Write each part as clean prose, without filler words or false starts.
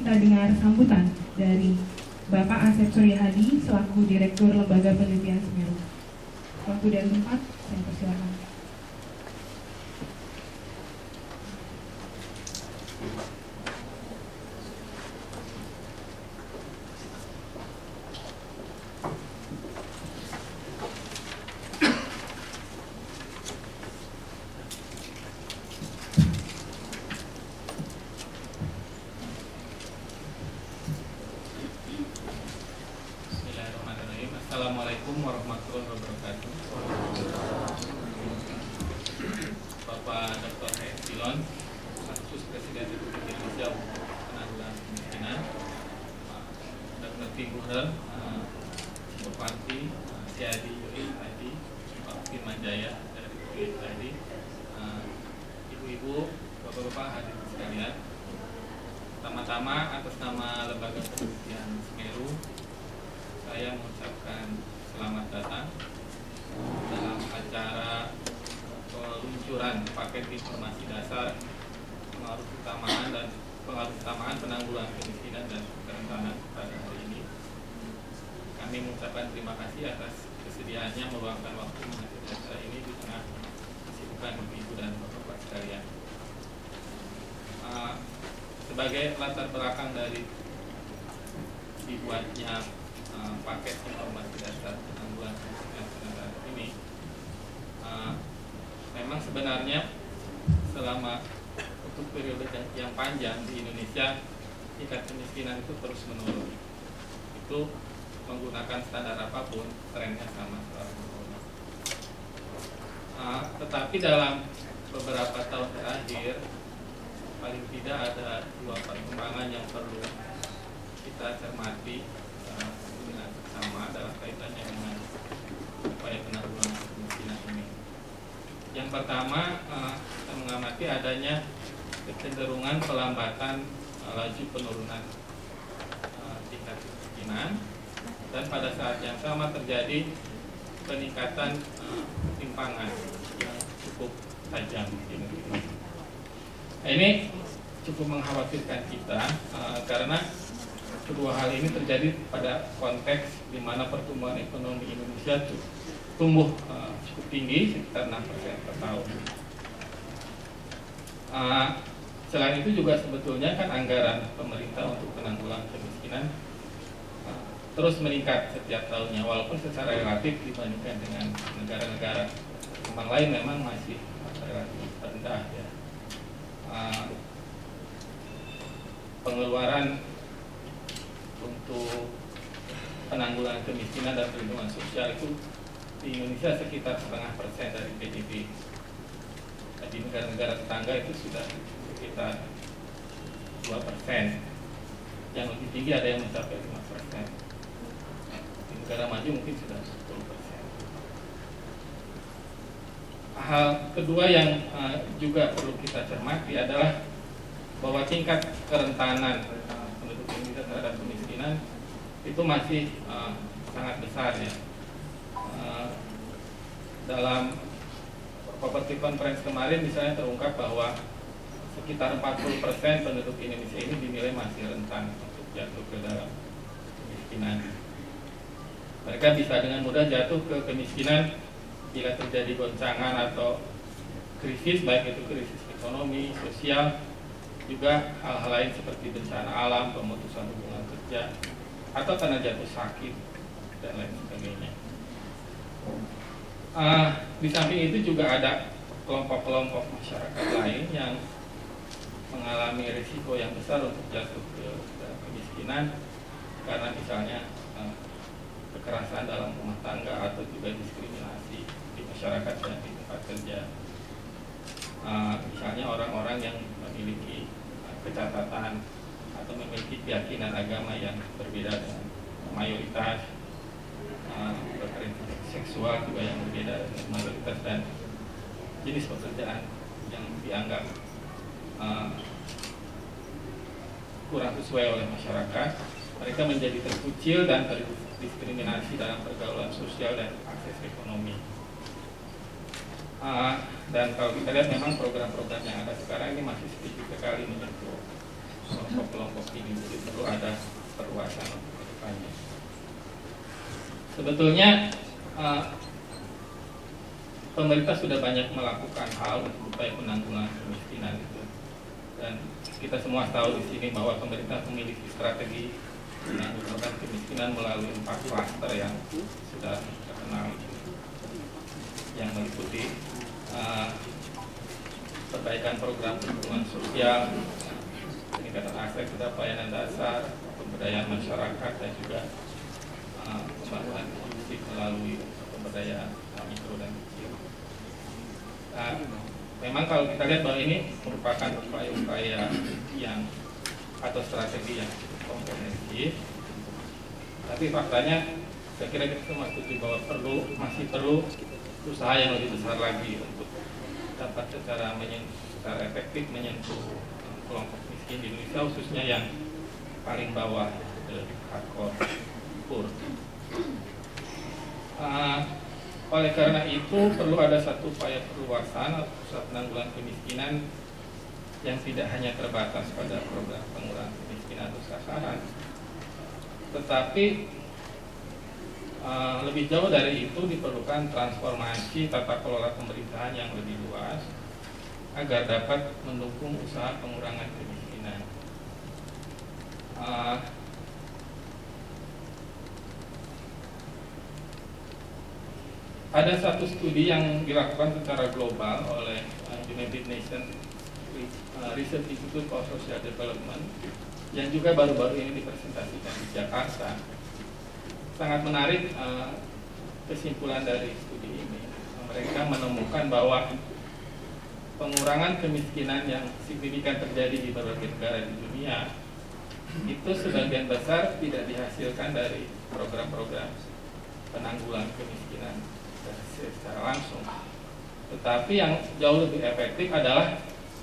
kita dengar sambutan dari Bapak Asep Suryahadi selaku Direktur Lembaga Penelitian Semeru. Waktu dan tempat saya persilakan. Assalamualaikum warahmatullahi wabarakatuh. Bapak Dr. Silon, Stafsus Presiden Republik Indonesia untuk Penanggulangan Kemiskinan, Dr. Timbuher, Bupati Siadi UISID, Pak Firman Jaya dari UISID, Ibu-ibu, Bapak-bapak hadirin sekalian. Pertama-tama atas nama Lembaga Penelitian Semeru, saya mengucapkan selamat datang dalam acara peluncuran paket informasi dasar pengaruh utamaan penanggulangan kemiskinan dan kerentanan pada hari ini. Kami mengucapkan terima kasih atas kesediaannya meluangkan waktu menghadiri acara ini di tengah kesibukan ibu dan bapak sekalian. Sebagai latar belakang dari dibuatnya paket informasi dasar penanggulangan kemiskinan ini, memang sebenarnya selama untuk periode yang panjang di Indonesia tingkat kemiskinan itu terus menurun. Itu menggunakan standar apapun, trennya sama selalu menurun. Tetapi dalam beberapa tahun terakhir, paling tidak ada dua perkembangan yang perlu kita cermati dengan sama dalam kaitannya dengan upaya penanggulangan kemiskinan ini. Yang pertama, kita mengamati adanya kecenderungan pelambatan laju penurunan tingkat kemiskinan, dan pada saat yang sama terjadi peningkatan timpangan yang cukup tajam di negeri ini. Ini cukup mengkhawatirkan kita karena kedua hal ini terjadi pada konteks di mana pertumbuhan ekonomi Indonesia tumbuh cukup tinggi, sekitar 6% per tahun. Selain itu juga sebetulnya kan anggaran pemerintah untuk penanggulangan kemiskinan terus meningkat setiap tahunnya, walaupun secara relatif dibandingkan dengan negara-negara berkembang lain memang masih relatif rendah ya. Pengeluaran untuk penanggulangan kemiskinan dan perlindungan sosial itu di Indonesia sekitar 0,5% dari PDB. Di negara-negara tetangga itu sudah sekitar 2%. Yang lebih tinggi ada yang mencapai 5%. Di negara maju mungkin sudah 10%. Hal kedua yang juga perlu kita cermati adalah bahwa tingkat kerentanan penduduk Indonesia terhadap kemiskinan itu masih sangat besar ya. Dalam property conference kemarin misalnya terungkap bahwa sekitar 40% penduduk Indonesia ini dinilai masih rentan untuk jatuh ke dalam kemiskinan. Mereka bisa dengan mudah jatuh ke kemiskinan bila terjadi goncangan atau krisis, baik itu krisis ekonomi, sosial, juga hal-hal lain seperti bencana alam, pemutusan hubungan kerja, atau karena jatuh sakit dan lain sebagainya. Di samping itu juga ada kelompok-kelompok masyarakat lain yang mengalami risiko yang besar untuk jatuh ke dalam kemiskinan karena misalnya kekerasan dalam rumah tangga atau juga diskriminasi di masyarakat dan di tempat kerja. Misalnya orang-orang yang memiliki kecatatan atau memiliki keyakinan agama yang berbeda dengan mayoritas, preferensi seksual juga yang berbeda dengan mayoritas, dan jenis pekerjaan yang dianggap kurang sesuai oleh masyarakat. Mereka menjadi terkucil dan terdiskriminasi dalam pergaulan sosial dan akses ekonomi. Dan kalau kita lihat memang program-program yang ada sekarang ini masih sedikit sekali menyentuh kelompok-kelompok ini. Jadi Sebetulnya pemerintah sudah banyak melakukan hal untuk upaya penanggulangan kemiskinan itu, dan kita semua tahu di sini bahwa pemerintah memiliki strategi penanggulangan kemiskinan melalui 4 klaster yang sudah terkenal, yang meliputi perbaikan program perlindungan sosial, peningkatan akses kepada pelayanan dasar, pemberdayaan masyarakat, dan juga pembangunan inklusif melalui pemberdayaan mikro dan kecil. Memang kalau kita lihat bahwa ini merupakan upaya-upaya yang atau strategi yang cukup komprehensif, tapi faktanya saya kira kita semua setuju bahwa masih perlu usaha yang lebih besar lagi untuk dapat secara efektif menyentuh kelompok miskin di Indonesia, khususnya yang paling bawah, hardcore poor. Oleh karena itu perlu ada satu upaya perluasan atau pusat penanggulangan kemiskinan yang tidak hanya terbatas pada program pengurangan kemiskinan atau sasaran, tetapi lebih jauh dari itu diperlukan transformasi tata kelola pemerintahan yang lebih luas agar dapat mendukung usaha pengurangan kemiskinan. Ada satu studi yang dilakukan secara global oleh United Nations Research Institute for Social Development yang juga baru-baru ini dipresentasikan di Jakarta. Sangat menarik kesimpulan dari studi ini. Mereka menemukan bahwa pengurangan kemiskinan yang signifikan terjadi di berbagai negara di dunia itu sebagian besar tidak dihasilkan dari program-program penanggulangan kemiskinan secara langsung, tetapi yang jauh lebih efektif adalah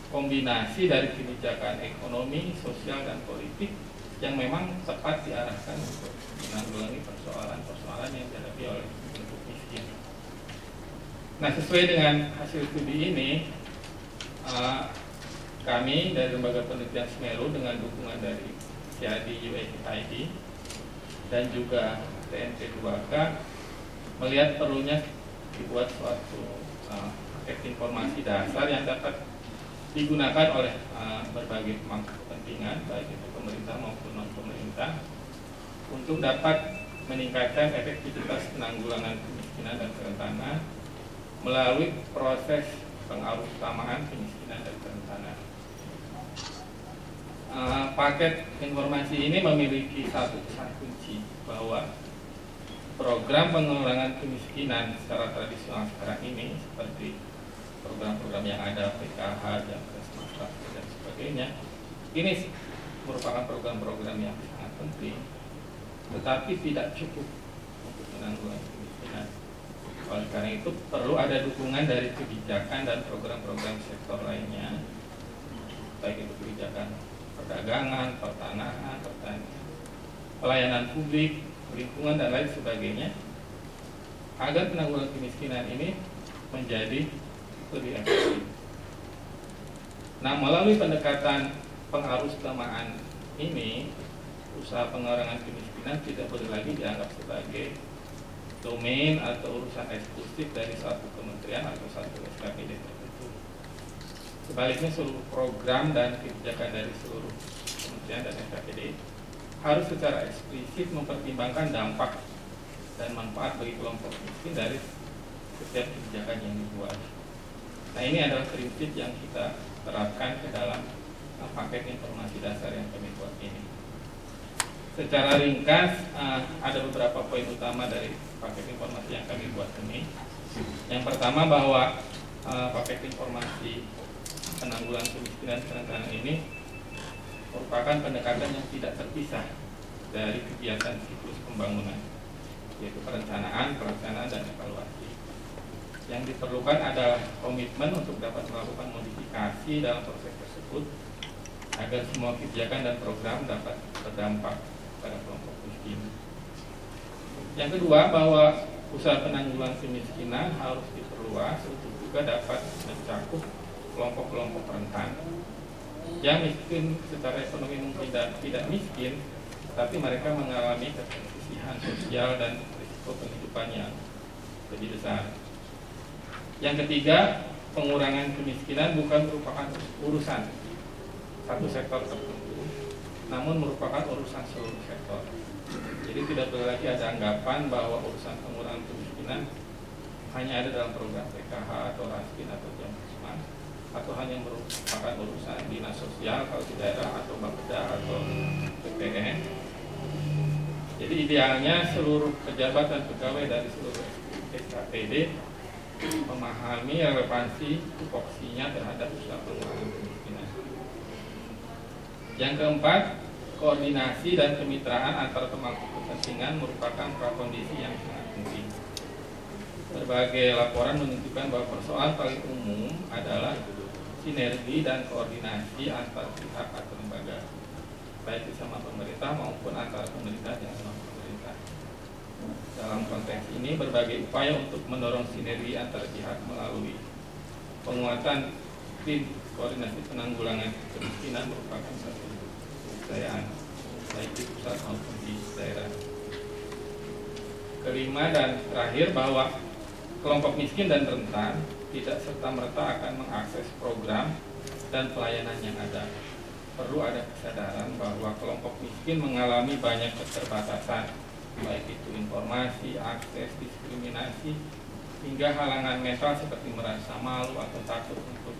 kombinasi dari kebijakan ekonomi, sosial, dan politik yang memang tepat diarahkan untuk menanggulangi persoalan-persoalan yang dihadapi oleh penduduk miskin. Nah, sesuai dengan hasil studi ini, kami dari Lembaga Penelitian Semeru dengan dukungan dari CAD USAID dan juga TNP 2K melihat perlunya dibuat suatu paket informasi dasar yang dapat digunakan oleh berbagai pemangku kepentingan, baik itu pemerintah maupun non-pemerintah, untuk dapat meningkatkan efektivitas penanggulangan kemiskinan dan kerentanan melalui proses pengarusutamaan kemiskinan dan kerentanan. Paket informasi ini memiliki satu pesan kunci bahwa program pengurangan kemiskinan secara tradisional sekarang ini, seperti program-program yang ada, PKH, Jamkres, Masyarakat, dan sebagainya, ini merupakan program-program yang sangat penting, tetapi tidak cukup untuk menanggulangi kemiskinan. Oleh karena itu perlu ada dukungan dari kebijakan dan program-program sektor lainnya, baik itu kebijakan perdagangan, pertanahan, pertanian, pelayanan publik, lingkungan, dan lain sebagainya, agar penanggulangan kemiskinan ini menjadi lebih efektif. Nah, melalui pendekatan pengarusutamaan ini, usaha pengurangan kemiskinan tidak boleh lagi dianggap sebagai domain atau urusan eksklusif dari satu kementerian atau satu SKPD tertentu. Sebaliknya, seluruh program dan kebijakan dari seluruh kementerian dan SKPD harus secara eksplisit mempertimbangkan dampak dan manfaat bagi kelompok miskin dari setiap kebijakan yang dibuat. Nah, ini adalah prinsip yang kita terapkan ke dalam paket informasi dasar yang kami buat ini. Secara ringkas, ada beberapa poin utama dari paket informasi yang kami buat ini. Yang pertama, bahwa paket informasi penanggulangan kemiskinan dan kerentanan ini merupakan pendekatan yang tidak terpisah dari kegiatan siklus pembangunan, yaitu perencanaan, pelaksanaan, dan evaluasi. Yang diperlukan adalah komitmen untuk dapat melakukan modifikasi dalam proses tersebut agar semua kebijakan dan program dapat berdampak pada kelompok miskin. Yang kedua, bahwa usaha penanggulangan kemiskinan harus diperluas untuk juga dapat mencakup kelompok-kelompok rentan yang miskin secara ekonomi mungkin tidak miskin, tapi mereka mengalami ketersisihan sosial dan risiko kehidupan yang lebih besar. Yang ketiga, pengurangan kemiskinan bukan merupakan urusan satu sektor tertentu, namun merupakan urusan seluruh sektor. Jadi tidak boleh lagi ada anggapan bahwa urusan pengurangan kemiskinan hanya ada dalam program PKH atau Raskin atau Jamkesmas, atau hanya merupakan urusan dinas sosial kalau di daerah, atau Bapeda atau PPN. Jadi idealnya seluruh pejabat dan pegawai dari seluruh SKPD memahami relevansi tupoksinya terhadap usaha pengurangan kemiskinan. Yang keempat, koordinasi dan kemitraan antar pemangku kepentingan merupakan prakondisi yang sangat penting. Berbagai laporan menunjukkan bahwa persoalan paling umum adalah sinergi dan koordinasi antar pihak atau lembaga, baik bersama pemerintah maupun antara pemerintah dan non-pemerintah. Dalam konteks ini, berbagai upaya untuk mendorong sinergi antar pihak melalui penguatan tim koordinasi penanggulangan kemiskinan merupakan satu keniscayaan, baik di pusat maupun di daerah. Kelima dan terakhir, bahwa kelompok miskin dan rentan tidak serta-merta akan mengakses program dan pelayanan yang ada. Perlu ada kesadaran bahwa kelompok miskin mengalami banyak keterbatasan, baik itu informasi, akses, diskriminasi, hingga halangan mental seperti merasa malu atau takut untuk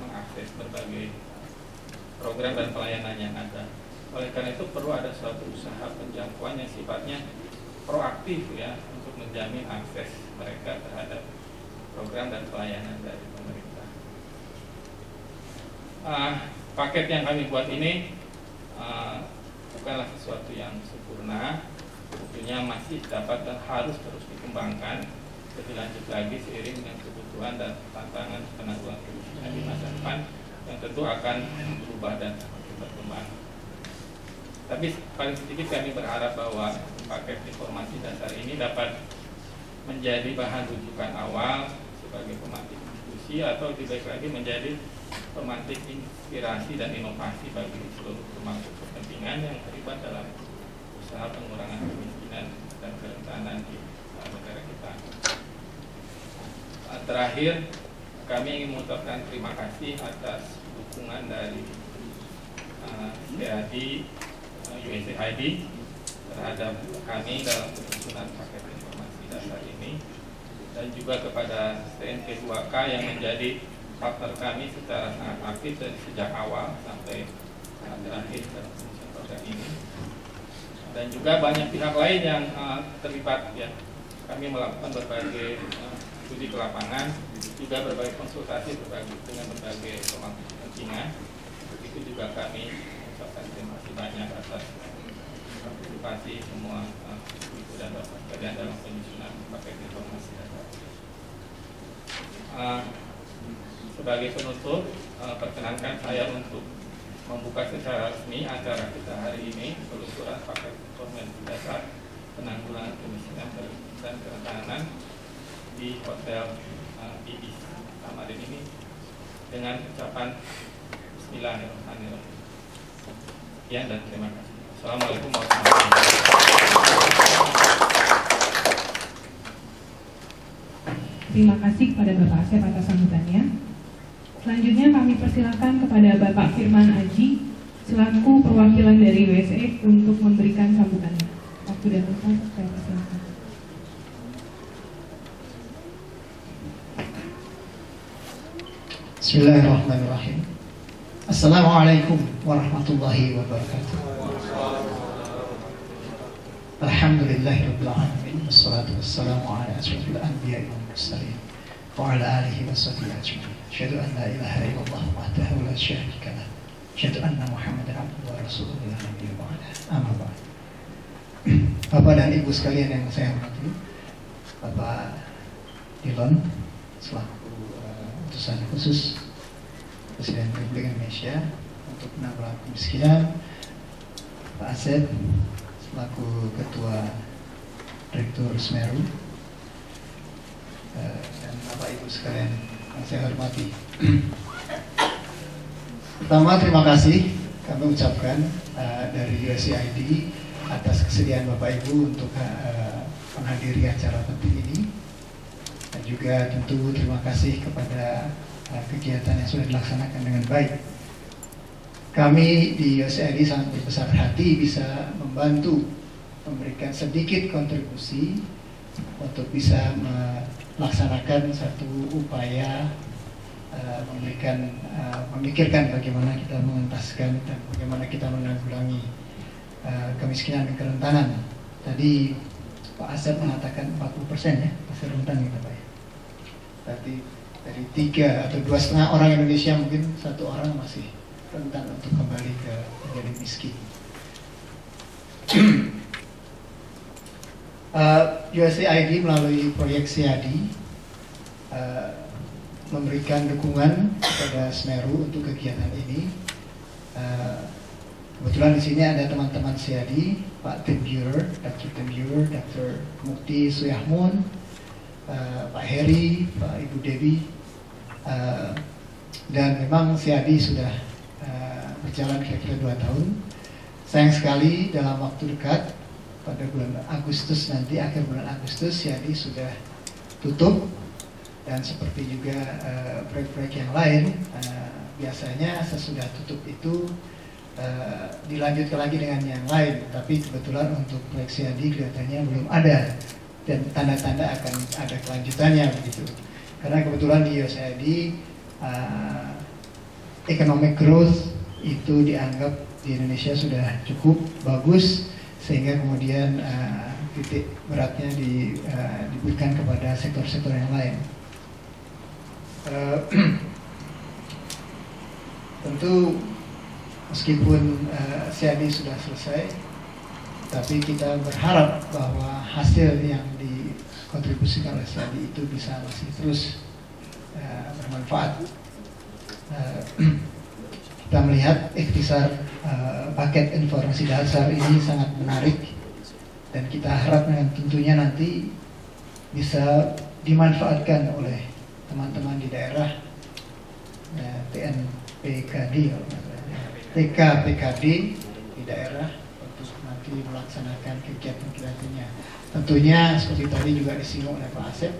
mengakses berbagai program dan pelayanan yang ada. Oleh karena itu perlu ada suatu usaha penjangkauan yang sifatnya proaktif ya, untuk menjamin akses mereka terhadap program dan pelayanan dari pemerintah. Paket yang kami buat ini bukanlah sesuatu yang sempurna, tentunya masih dapat dan harus terus dikembangkan lebih lanjut lagi seiring dengan kebutuhan dan tantangan penanggulangan kemiskinan di masa depan yang tentu akan berubah dan berkembang. Tapi paling sedikit kami berharap bahwa paket informasi dasar ini dapat menjadi bahan rujukan awal sebagai pemantik diskusi, atau lebih baik lagi menjadi pemantik inspirasi dan inovasi bagi seluruh pemangku kepentingan yang terlibat dalam usaha pengurangan kemiskinan dan kerentanan di negara kita. Terakhir, kami ingin mengucapkan terima kasih atas dukungan dari CAD, USAID terhadap kami dalam penyusunan paket informasi dasar ini, dan juga kepada TNP 2K yang menjadi partner kami secara sangat aktif dari sejak awal sampai terakhir dalam penyusunan program ini, dan juga banyak pihak lain yang terlibat ya. Kami melakukan berbagai studi ke lapangan, juga berbagai konsultasi dengan berbagai pemangku kepentingan. Begitu juga kami mengucapkan terima kasih banyak atas partisipasi semua ibu dan bapak sekalian dalam penyusunan paket informasi dasar. Sebagai penutup, perkenankan saya untuk membuka secara resmi acara kita hari ini, peluncuran paket informasi dasar penanggulangan kemiskinan dan kerentanan di Hotel Ibis Samarin ini dengan ucapan Bismillahirrahmanirrahim. Sekian dan terima kasih. Assalamualaikum warahmatullahi wabarakatuh. Terima kasih kepada Bapak Asep atas sambutannya. Selanjutnya kami persilakan kepada Bapak Firman Aji selaku perwakilan dari WSE untuk memberikan sambutannya. Waktu dan tempat saya persilakan. Bismillahirrahmanirrahim. Assalamualaikum warahmatullahi wabarakatuh. Alhamdulillahirabbil alamin, wassalatu wassalamu ala asyrofil anbiya'i wal mursalin wa ala alihi washabbihi ajmain. Asyhadu an la ilaha illallah wahdahu la syarika lah. Asyhadu anna Muhammadan abduhu wa rasuluhu la nabiyya ba'da. Amma ba'd. Bapak dan Ibu sekalian yang saya hormati, Bapak Dilon selaku utusan khusus Presiden Republik Indonesia untuk penanggulangan kemiskinan, Pak Asep selaku Ketua Direktur Semeru, dan Bapak Ibu sekalian yang saya hormati. Pertama, terima kasih kami ucapkan dari USAID atas kesediaan Bapak Ibu untuk menghadiri acara penting ini, dan juga tentu terima kasih kepada kegiatan yang sudah dilaksanakan dengan baik. Kami di USAID sangat berbesar hati bisa membantu memberikan sedikit kontribusi untuk bisa melaksanakan satu upaya memikirkan bagaimana kita mengentaskan dan bagaimana kita menanggulangi kemiskinan dan kerentanan. Tadi Pak Asep mengatakan 40% ya masih rentan kita Pak. Berarti dari 3 atau 2,5 orang Indonesia mungkin 1 orang masih rentan untuk kembali ke menjadi miskin. USAID melalui proyek SEADI memberikan dukungan kepada Semeru untuk kegiatan ini. Kebetulan di sini ada teman-teman SEADI, Pak Tim Buer, Dr. Tim Buer, Dr. Mukti Suyahmun, Pak Heri, Pak Ibu Dewi, dan memang SEADI sudah berjalan kira-kira 2 tahun. Sayang sekali dalam waktu dekat pada bulan Agustus nanti, akhir bulan Agustus, SEADI sudah tutup. Dan seperti juga proyek-proyek yang lain, biasanya sesudah tutup itu dilanjutkan lagi dengan yang lain. Tapi kebetulan untuk proyek SEADI kelihatannya belum ada dan tanda-tanda akan ada kelanjutannya begitu. Karena kebetulan di USAID economic growth itu dianggap di Indonesia sudah cukup bagus, sehingga kemudian titik beratnya diberikan kepada sektor-sektor yang lain. Tentu meskipun SEADI sudah selesai, tapi kita berharap bahwa hasil yang dikontribusikan oleh SEADI itu bisa masih terus bermanfaat. Kita melihat ikhtisar paket informasi dasar ini sangat menarik, dan kita harap tentunya nanti bisa dimanfaatkan oleh teman-teman di daerah, TKPKD di daerah untuk nanti melaksanakan kegiatan-kegiatannya. Tentunya seperti tadi juga disinggung oleh Pak Asep,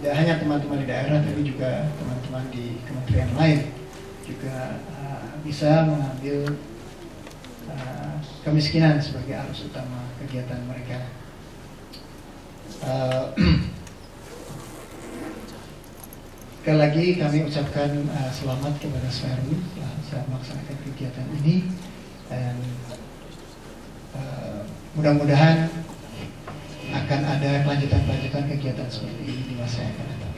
tidak hanya teman-teman di daerah, tapi juga teman-teman di kementerian lain juga bisa mengambil kemiskinan sebagai arus utama kegiatan mereka. Sekali lagi kami ucapkan selamat kepada Semeru telah bisa melaksanakan kegiatan ini, dan mudah-mudahan akan ada kelanjutan kegiatan seperti ini di masa yang akan datang.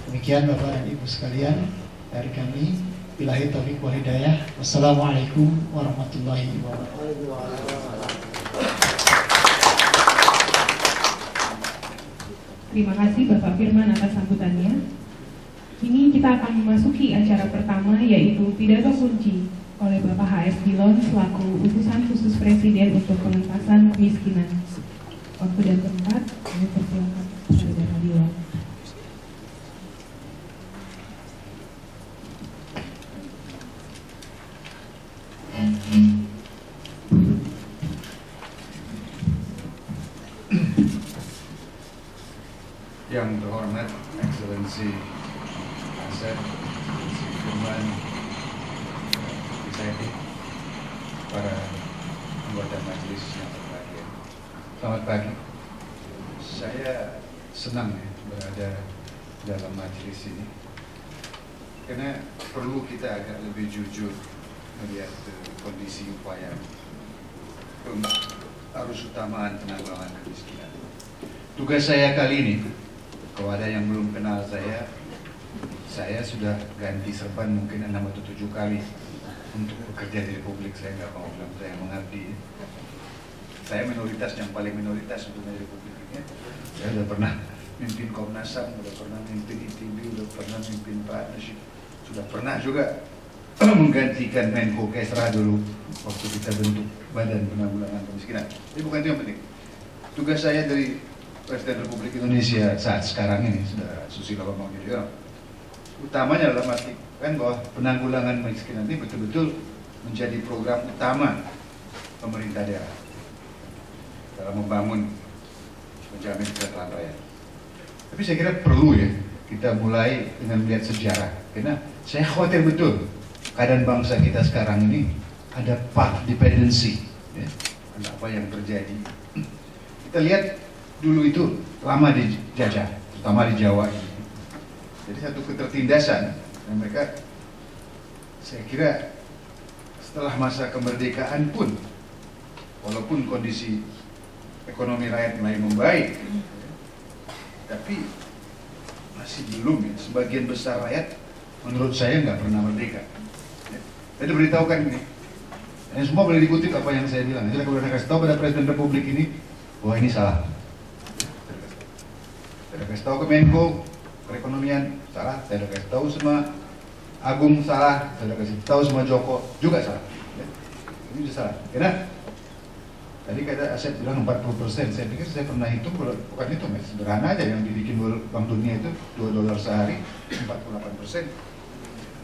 Demikian Bapak dan Ibu sekalian dari kami. Billahi taufiq wal hidayah. Wassalamualaikum warahmatullahi wabarakatuh. Terima kasih Bapak Firman atas sambutannya. Kini kita akan memasuki acara pertama, yaitu pidato kunci oleh Bapak HS Dillon selaku utusan khusus Presiden untuk pengentasan kemiskinan. Waktu dan tempat kami persilakan kepada Bapak Dillon. Yang terhormat Excellency Asep, Excellency Firman, Excellency, para anggota majelis yang berbahagia. Selamat pagi. Saya senang ya berada dalam majelis ini, karena perlu kita agak lebih jujur melihat kondisi upaya arus utamaan penanggulangan kemiskinan. Tugas saya kali ini, kalau ada yang belum kenal saya sudah ganti serban mungkin 6 atau 7 kali untuk bekerja di Republik. Saya nggak mau bilang saya mengabdi. Saya minoritas yang paling minoritas untuk di Republik ini. Saya sudah pernah mimpin Komnas HAM, sudah pernah mimpin ITB, sudah pernah mimpin partnership, sudah pernah juga menggantikan Menko Kesra dulu waktu kita bentuk Badan Penanggulangan Kemiskinan. Tapi bukan itu yang penting. Tugas saya dari Presiden Republik Indonesia saat sekarang ini, Saudara Susilo Bambang Yudhoyono, utamanya adalah memastikan bahwa penanggulangan kemiskinan ini betul-betul menjadi program utama pemerintah daerah dalam membangun menjamin kesejahteraan rakyat. Tapi saya kira perlu ya kita mulai dengan melihat sejarah, karena saya khawatir betul keadaan bangsa kita sekarang ini ada path dependency ya, apa yang terjadi. Kita lihat dulu itu lama dijajah, terutama di Jawa ini. Jadi satu ketertindasan, dan mereka saya kira setelah masa kemerdekaan pun, walaupun kondisi ekonomi rakyat mulai membaik, tapi masih belum ya. Sebagian besar rakyat menurut saya nggak pernah merdeka. Saya diberitahukan ini, dan semua boleh dikutip apa yang saya bilang. Jadi kalau saya kasih tahu pada Presiden Republik ini, wah ini salah. Saya kasih tahu ke Menko Perekonomian salah, saya kasih tahu sama Agung salah, saya kasih tahu sama Joko juga salah. Ini sudah salah. Karena tadi kata Asep bilang 40%, saya pikir saya pernah hitung, bukan itu, sederhana aja yang dibikin Bank Dunia itu $2 sehari, 48%.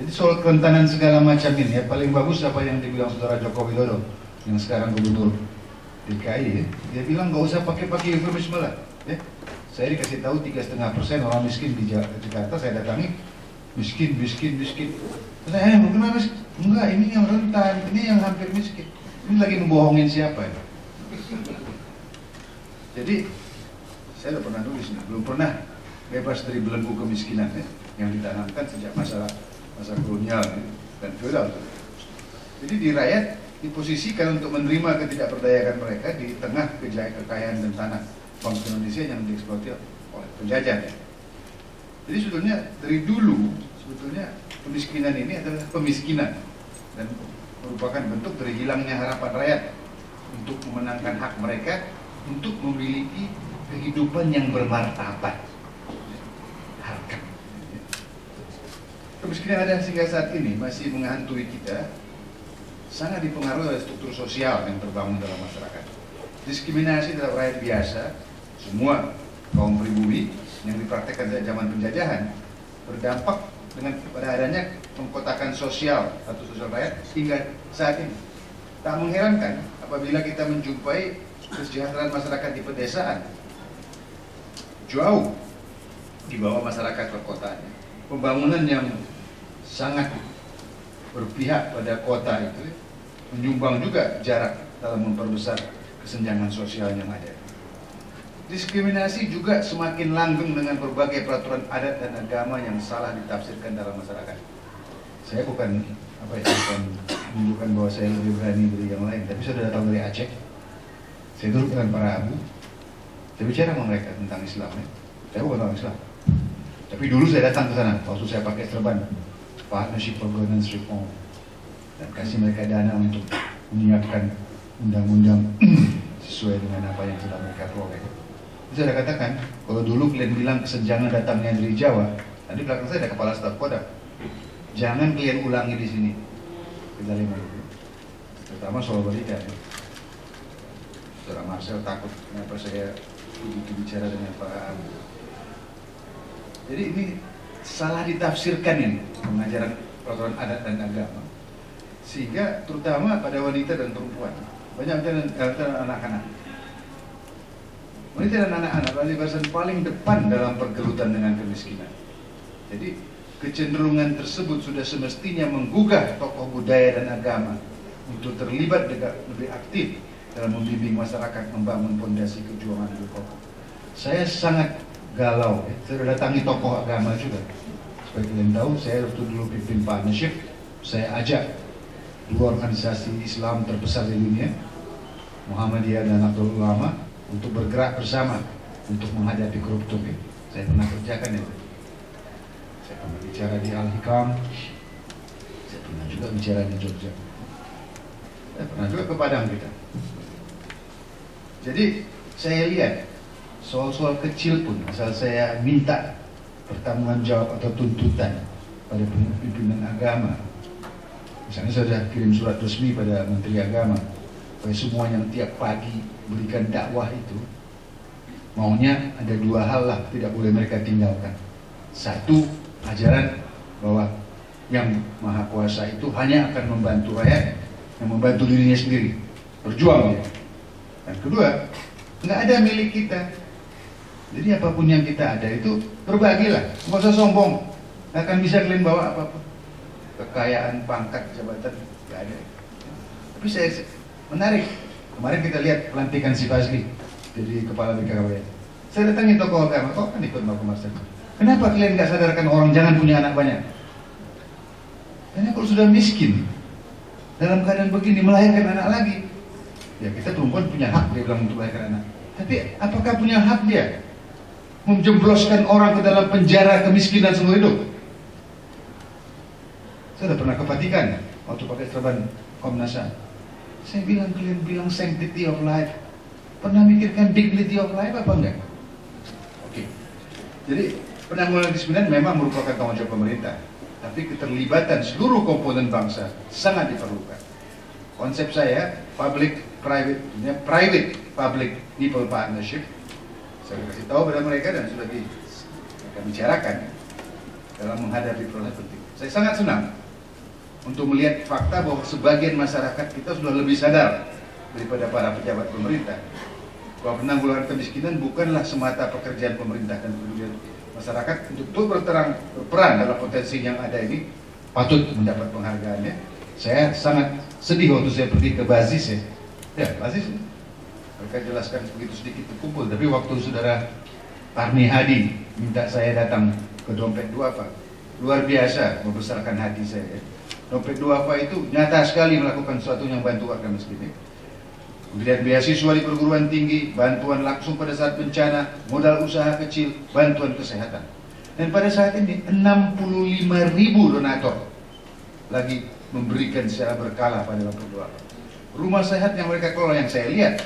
Jadi soal kerentanan segala macam ini, ya, paling bagus apa yang dibilang saudara Joko Widodo, yang sekarang gubernur DKI, ya, dia bilang nggak usah pakai eufemisme lah. Ya. Saya dikasih tahu 3,5% orang miskin di Jakarta, saya datangi miskin. Terus saya kenapa miskin? Enggak, ini yang rentan, ini yang hampir miskin. Ini lagi membohongin siapa ya? Jadi saya udah pernah nulis, belum pernah bebas dari belenggu kemiskinan ya, yang ditanamkan sejak masa kolonial ya, dan feodal. Jadi di rakyat diposisikan untuk menerima ketidakberdayakan mereka di tengah kekayaan dan tanah bangsa Indonesia yang dieksploitasi oleh penjajah. Ya. Jadi sebetulnya dari dulu kemiskinan ini adalah pemiskinan dan merupakan bentuk dari hilangnya harapan rakyat untuk memenangkan hak mereka untuk memiliki kehidupan yang bermartabat. Harkat. Kemiskinan ada sehingga saat ini masih menghantui kita, sangat dipengaruhi oleh struktur sosial yang terbangun dalam masyarakat. Diskriminasi terhadap rakyat biasa, semua kaum pribumi yang dipraktekkan sejak zaman penjajahan berdampak dengan pada adanya pengkotakan sosial atau sosial rakyat hingga saat ini. Tak mengherankan apabila kita menjumpai kesejahteraan masyarakat di pedesaan jauh di bawah masyarakat perkotaan. Pembangunan yang sangat berpihak pada kota itu menyumbang juga jarak dalam memperbesar kesenjangan sosial yang ada. Diskriminasi juga semakin langgeng dengan berbagai peraturan adat dan agama yang salah ditafsirkan dalam masyarakat. Saya bukan menunjukkan bahwa saya lebih berani dari yang lain, tapi saya sudah datang dari Aceh. Saya duduk dengan para abu, saya bicara sama mereka tentang Islam. Ya. Saya bukan orang Islam, tapi dulu saya datang ke sana waktu saya pakai serban Partnership for Governance Reform dan kasih mereka dana untuk menyiapkan undang-undang sesuai dengan apa yang sudah mereka peroleh. Saya sudah katakan, kalau dulu kalian bilang kesenjangan datangnya dari Jawa, nanti belakang saya ada kepala staf Kodam. Jangan kalian ulangi di sini. Kita lihat itu, terutama soal berikan. Ya. Saudara Marcel takut kenapa saya begitu bicara dengan para abu. Jadi ini salah ditafsirkan ini pengajaran peraturan adat dan agama, sehingga terutama pada wanita dan perempuan, banyak anak-anak. Wanita dan anak-anak adalah barisan paling depan dalam pergelutan dengan kemiskinan. Jadi kecenderungan tersebut sudah semestinya menggugah tokoh budaya dan agama untuk terlibat lebih aktif dalam membimbing masyarakat membangun fondasi kejuangan lebih kokoh. Saya sangat galau, ya. Saya sudah datangi tokoh agama juga. Seperti kalian tahu, saya waktu dulu pimpin partnership, saya ajak dua organisasi Islam terbesar di dunia, Muhammadiyah dan Nahdlatul Ulama, untuk bergerak bersama untuk menghadapi koruptor. Ya. Saya pernah kerjakan itu. Saya pernah bicara di Al-Hikam, saya pernah juga bicara di Jogja, saya pernah juga ke Padang kita. Jadi saya lihat soal-soal kecil pun asal saya minta pertanggungan jawab atau tuntutan pada pimpinan agama. Misalnya saya sudah kirim surat resmi pada Menteri Agama supaya semua yang tiap pagi berikan dakwah itu maunya ada dua hal lah tidak boleh mereka tinggalkan. Satu, ajaran bahwa yang Maha Kuasa itu hanya akan membantu rakyat yang membantu dirinya sendiri, berjuang dia. Dan kedua, nggak ada milik kita. Jadi apapun yang kita ada itu berbagilah, nggak usah sombong. Nggak akan bisa kalian bawa apapun, kekayaan, pangkat, jabatan, nggak ada. Tapi saya menarik. Kemarin kita lihat pelantikan si Fazli jadi kepala BKKBN. Saya datangi tokoh agama, kok kan ikut mau kemarin. Kenapa kalian nggak sadarkan orang jangan punya anak banyak? Karena kalau sudah miskin, dalam keadaan begini melahirkan anak lagi, ya kita perempuan punya hak, dia bilang, untuk melahirkan anak. Tapi apakah punya hak dia menjebloskan orang ke dalam penjara kemiskinan seumur hidup? Saya sudah pernah ke Vatikan waktu pakai serban Komnas HAM. Saya bilang, kalian bilang sanctity of life, pernah mikirkan dignity of life apa enggak? Oke. Jadi penanggulangan kemiskinan memang merupakan tanggung jawab pemerintah, tapi keterlibatan seluruh komponen bangsa sangat diperlukan. Konsep saya public private public people partnership. Saya kasih tahu pada mereka dan sudah kita bicarakan dalam menghadapi proses penting. Saya sangat senang untuk melihat fakta bahwa sebagian masyarakat kita sudah lebih sadar daripada para pejabat pemerintah bahwa penanggulangan kemiskinan bukanlah semata pekerjaan pemerintah dan kemudian masyarakat untuk berperan dalam potensi yang ada ini patut mendapat penghargaannya. Saya sangat sedih waktu saya pergi ke Bazis ya Bazis mereka jelaskan begitu sedikit terkumpul, tapi waktu saudara Parni Hadi minta saya datang ke Dompet Duafa, luar biasa membesarkan hati saya. Dompet Duafa itu nyata sekali melakukan sesuatu yang bantu warga miskin. Kemudian beasiswa di perguruan tinggi, bantuan langsung pada saat bencana, modal usaha kecil, bantuan kesehatan. Dan pada saat ini 65.000 donatur lagi memberikan secara berkala pada Dompet Duafa. Rumah sehat yang mereka kelola yang saya lihat,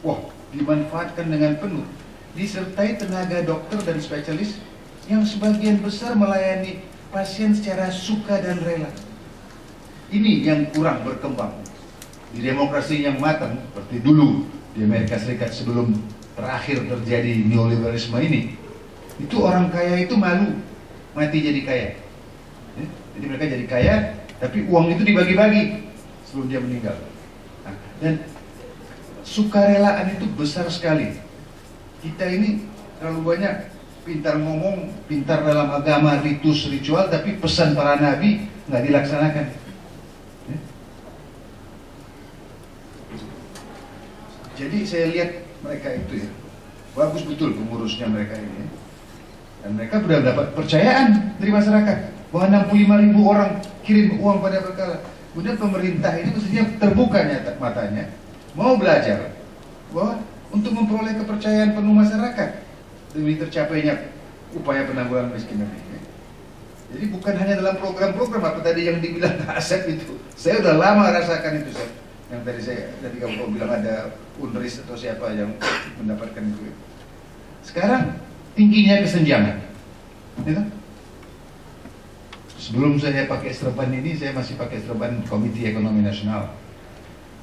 wah, dimanfaatkan dengan penuh, disertai tenaga dokter dan spesialis yang sebagian besar melayani pasien secara suka dan rela. Ini yang kurang berkembang di demokrasi yang matang seperti dulu di Amerika Serikat sebelum terakhir terjadi neoliberalisme ini. Itu orang kaya itu malu mati jadi kaya. Jadi mereka jadi kaya, tapi uang itu dibagi-bagi sebelum dia meninggal. Nah, dan sukarelaan itu besar sekali. Kita ini terlalu banyak pintar ngomong, pintar dalam agama, ritus, ritual, tapi pesan para nabi nggak dilaksanakan. Jadi saya lihat mereka itu ya, bagus betul pengurusnya mereka ini. Dan mereka sudah dapat percayaan dari masyarakat bahwa 65.000 orang kirim uang pada berkala. Kemudian pemerintah ini mestinya terbuka matanya, mau belajar bahwa untuk memperoleh kepercayaan penuh masyarakat demi tercapainya upaya penanggulangan kemiskinan ini. Jadi bukan hanya dalam program-program apa tadi yang dibilang Asep itu. Saya udah lama rasakan itu, Sep. Yang tadi kamu bilang ada UNRIS atau siapa yang mendapatkan itu. Sekarang tingginya kesenjangan. Gitu? Sebelum saya pakai serban ini, saya masih pakai serban Komite Ekonomi Nasional.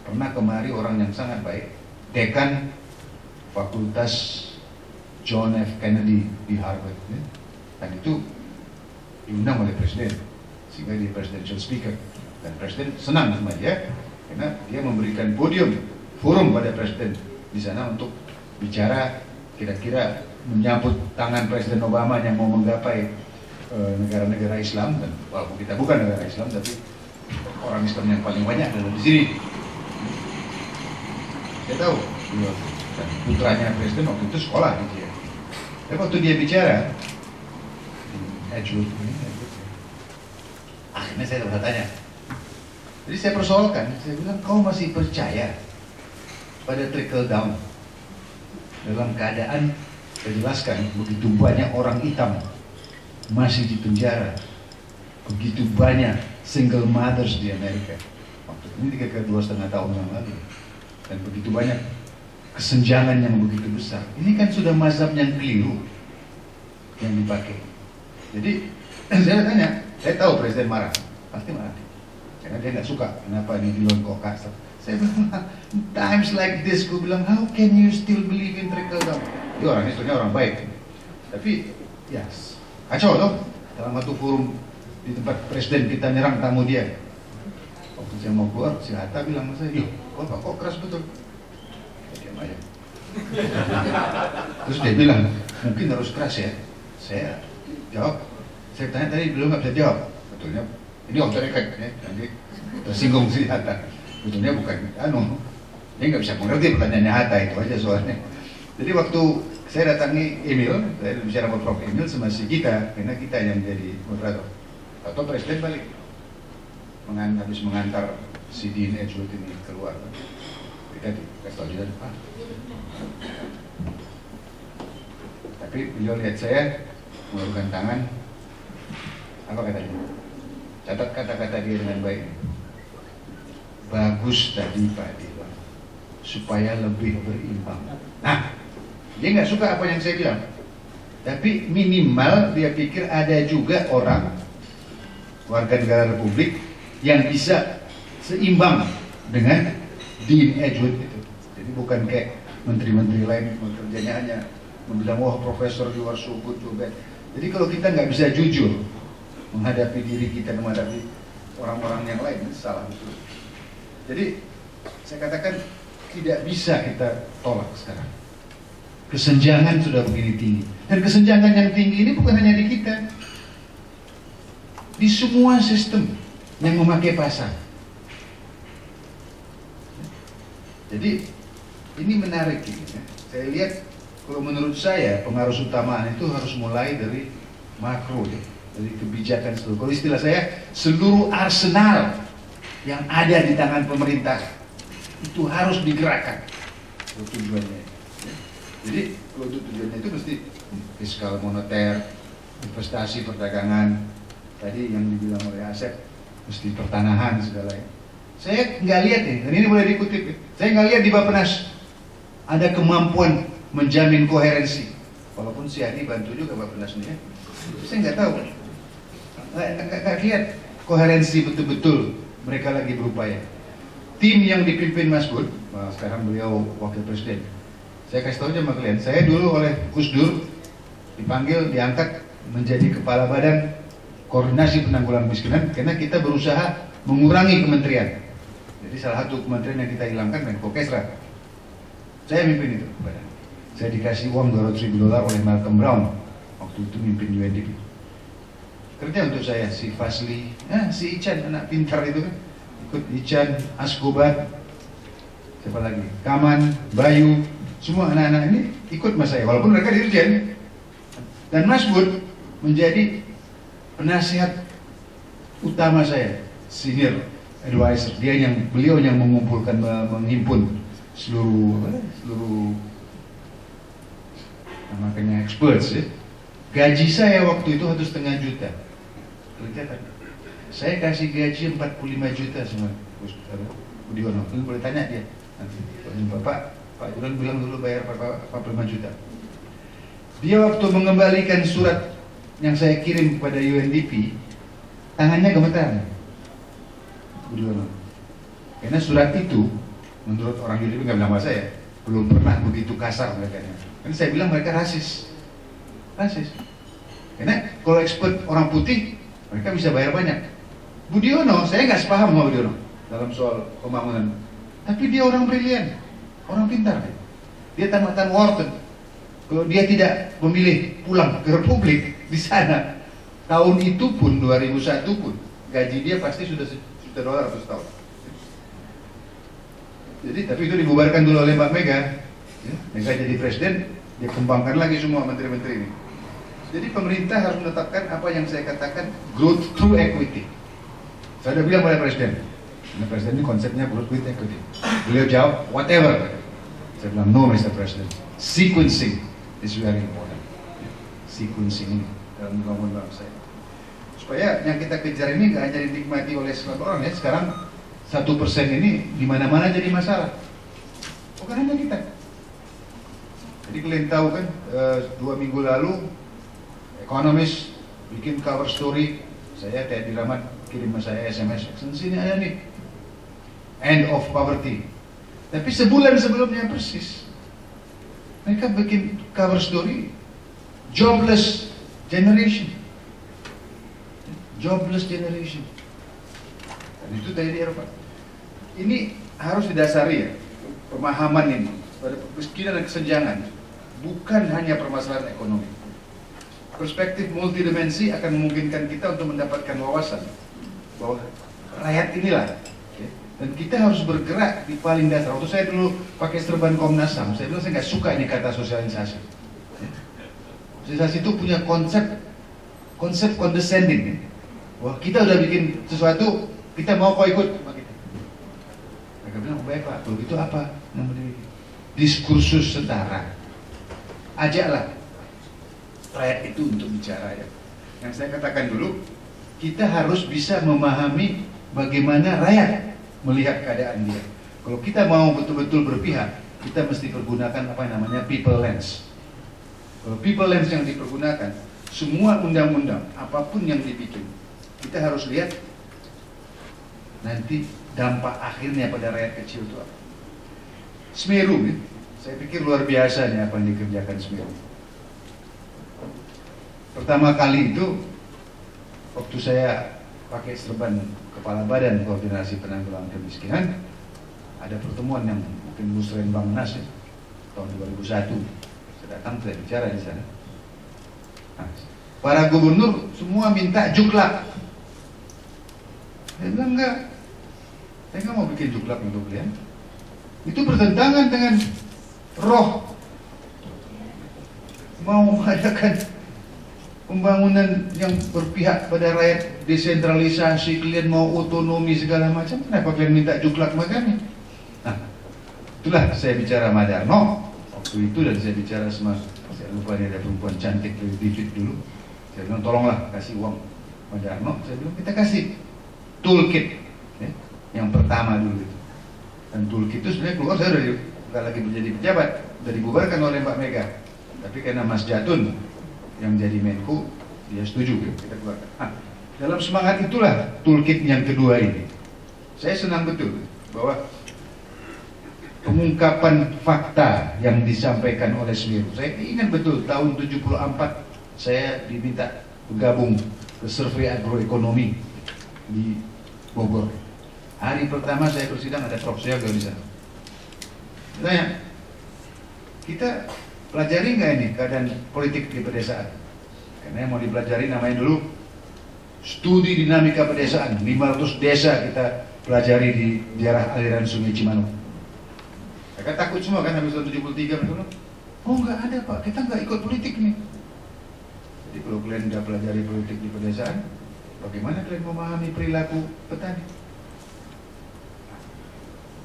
Pernah kemari orang yang sangat baik, dekan Fakultas John F. Kennedy di Harvard, dan itu diundang oleh Presiden, sehingga dia Presidential Speaker, dan Presiden senang sama dia, karena dia memberikan podium, forum pada Presiden di sana untuk bicara, kira-kira menyambut tangan Presiden Obama yang mau menggapai negara-negara Islam, dan walaupun kita bukan negara Islam, tapi orang Islam yang paling banyak ada di sini. Saya tahu, dan putranya Presiden waktu itu sekolah gitu ya. Tapi waktu dia bicara, akhirnya saya bertanya. Jadi saya persoalkan, saya bilang, kau masih percaya pada trickle down dalam keadaan, saya jelaskan, begitu banyak orang hitam masih di penjara, begitu banyak single mothers di Amerika. Waktu ini 2,5 tahun yang lalu, dan begitu banyak kesenjangan yang begitu besar. Ini kan sudah mazhab yang keliru yang dipakai. Jadi saya tanya, saya tahu Presiden marah, pasti marah, karena dia nggak suka kenapa ini bilang kok kasar. Saya bilang, times like this, gue bilang, how can you still believe in trickle down? Dia orangnya sebenarnya orang baik, tapi ya kacau loh. Dalam satu forum di tempat Presiden kita nyerang tamu dia. Waktu saya mau keluar, si Hatta bilang sama saya, "Yo, Bapak kok keras betul?" Saya diam aja. Terus dia bilang, "Mungkin harus keras ya." Saya jawab, saya tanya tadi belum nggak bisa jawab. Betulnya ini off the record ya, nanti tersinggung si Hatta. Betulnya bukan dia nggak bisa mengerti pertanyaannya Hatta, itu aja soalnya. Jadi waktu saya datangi Emil, saya bicara sama Prof. Emil sama si kita, karena kita yang menjadi moderator. Atau Presiden balik, habis mengantar si Dean Edgewood ini keluar. Kita dikasih tahu di depan. Tapi beliau lihat saya, mengulurkan tangan, apa katanya? Catat kata-kata dia dengan baik. Bagus tadi Pak Dewa, supaya lebih berimbang. Nah, dia nggak suka apa yang saya bilang, tapi minimal dia pikir ada juga orang warga negara Republik yang bisa seimbang dengan Dean Edgewood itu. Jadi bukan kayak menteri-menteri lain kerjanya hanya membilang, wah profesor you are so good juga. Jadi kalau kita nggak bisa jujur menghadapi diri kita, menghadapi orang-orang yang lain, itu salah betul. Jadi saya katakan tidak bisa kita tolak sekarang. Kesenjangan sudah begini tinggi, dan kesenjangan yang tinggi ini bukan hanya di kita, di semua sistem yang memakai pasar. Jadi ini menarik ini ya. Saya lihat, kalau menurut saya pengaruh utamaan itu harus mulai dari makro ya, dari kebijakan seluruh. Kalau istilah saya, seluruh arsenal yang ada di tangan pemerintah itu harus digerakkan. Itu tujuannya. Jadi kalau itu tujuannya itu mesti fiskal moneter, investasi perdagangan, tadi yang dibilang oleh Asep, mesti pertanahan segala ya. Saya nggak lihat nih, dan ini boleh dikutip ya. Saya nggak lihat di Bappenas ada kemampuan menjamin koherensi. Walaupun si Ani bantu juga Bappenas ini ya. Saya nggak tahu, nggak lihat koherensi betul-betul mereka lagi berupaya. Tim yang dipimpin Mas Bud, sekarang beliau wakil presiden. Saya kasih tahu aja sama kalian, saya dulu oleh Gus Dur dipanggil, diangkat menjadi kepala badan koordinasi penanggulangan kemiskinan karena kita berusaha mengurangi kementerian. Jadi salah satu kementerian yang kita hilangkan Menko Kesra. Saya mimpin itu badan. Saya dikasih uang $200.000 oleh Malcolm Brown waktu itu mimpin UNDP. Kerja untuk saya si Fasli, si Ican anak pintar itu kan, ikut Ican, Askobat, siapa lagi, Kaman, Bayu, semua anak-anak ini ikut mas saya, walaupun mereka dirjen. Dan Mas Bud menjadi penasihat utama saya, senior advisor. Beliau yang mengumpulkan, menghimpun seluruh namanya experts ya. Gaji saya waktu itu 1,5 juta. Kelihatan. Saya kasih gaji 45 juta sama Budiono. Boleh tanya dia. Nanti Pak Juran bilang dulu bayar 45 juta. Dia waktu mengembalikan surat yang saya kirim kepada UNDP, tangannya gemetar, Budiono. Karena surat itu, menurut orang UNDP nggak bilang sama saya, belum pernah begitu kasar mereka. Karena saya bilang mereka rasis. Karena kalau expert orang putih, mereka bisa bayar banyak. Budiono, saya nggak sepaham sama Budiono dalam soal pembangunan. Tapi dia orang brilian, orang pintar. Dia tamatan Wharton. Kalau dia tidak memilih pulang ke Republik di sana, tahun itu pun 2001 pun gaji dia pasti sudah $1 per tahun. Jadi tapi itu dibubarkan dulu oleh Mbak Mega. Ya, Mega jadi presiden, dia kembangkan lagi semua menteri-menteri ini. Jadi pemerintah harus menetapkan apa yang saya katakan growth through equity. Saya sudah bilang pada presiden. Nah, presiden ini konsepnya growth with equity. Beliau jawab whatever. Saya bilang no Mr. President. Sequencing is very important. Sequencing ini dalam membangun bangsa. Supaya yang kita kejar ini nggak hanya dinikmati oleh sebagian orang ya. Sekarang 1% ini di mana-mana jadi masalah. Bukan hanya kita. Jadi kalian tahu kan 2 minggu lalu Economist bikin cover story, saya Ted Diramat kirim saya SMS, sini ada nih, end of poverty. Tapi sebulan sebelumnya persis, mereka bikin cover story, jobless generation. Dan itu dari Eropa. ini harus didasari ya, pemahaman ini pada kemiskinan dan kesenjangan bukan hanya permasalahan ekonomi. Perspektif multidimensi akan memungkinkan kita untuk mendapatkan wawasan bahwa rakyat inilah, dan kita harus bergerak di paling dasar. Waktu saya dulu pakai serban Komnas HAM, saya bilang saya nggak suka ini kata sosialisasi. Sosialisasi itu punya konsep condescending, wah kita udah bikin sesuatu, kita mau kau ikut. Mereka bilang, baik Pak, kalau gitu apa namanya? Diskursus setara. Ajaklah rakyat itu untuk bicara ya. Yang saya katakan dulu, kita harus bisa memahami bagaimana rakyat melihat keadaan dia. Kalau kita mau betul-betul berpihak, kita mesti pergunakan apa yang namanya people lens. Kalau people lens yang dipergunakan, semua undang-undang, apapun yang dibikin, kita harus lihat nanti dampak akhirnya pada rakyat kecil itu apa. Semeru, saya pikir luar biasa nih apa yang dikerjakan Semeru. Pertama kali itu, waktu saya pakai serban Kepala Badan Koordinasi Penanggulangan Kemiskinan, ada pertemuan yang mungkin Musrenbang Nas ya, tahun 2001. Saya datang, saya bicara di sana. Nah, para gubernur semua minta juklak. Saya bilang enggak, saya nggak mau bikin juklak untuk kalian. Itu bertentangan dengan roh mau mengadakan pembangunan yang berpihak pada rakyat, desentralisasi, kalian mau otonomi segala macam, kenapa kalian minta juklak sama kami? Nah, itulah saya bicara sama Darno waktu itu, dan saya bicara sama, saya lupa dia ada perempuan cantik dari David dulu. Saya bilang tolonglah kasih uang sama Darno. Saya bilang kita kasih toolkit ya, yang pertama dulu itu. Dan toolkit itu sebenarnya keluar, saya udah nggak lagi menjadi pejabat, udah dibubarkan oleh Mbak Mega. Tapi karena Mas Jatun yang jadi Menko, dia setuju kita keluarkan. Nah, dalam semangat itulah toolkit yang kedua ini. Saya senang betul bahwa pengungkapan fakta yang disampaikan oleh Semeru. Saya ingat betul tahun 74 saya diminta bergabung ke survei agroekonomi di Bogor. Hari pertama saya bersidang ada Prof. Siaga di sana. Tanya, kita pelajari nggak ini keadaan politik di pedesaan? Karena yang mau dipelajari namanya dulu studi dinamika pedesaan. 500 desa kita pelajari di daerah aliran Sungai Cimanuk. Mereka takut semua kan habis tahun 73 mereka bilang, oh nggak ada Pak, kita nggak ikut politik nih. Jadi kalau kalian nggak pelajari politik di pedesaan, bagaimana kalian memahami perilaku petani?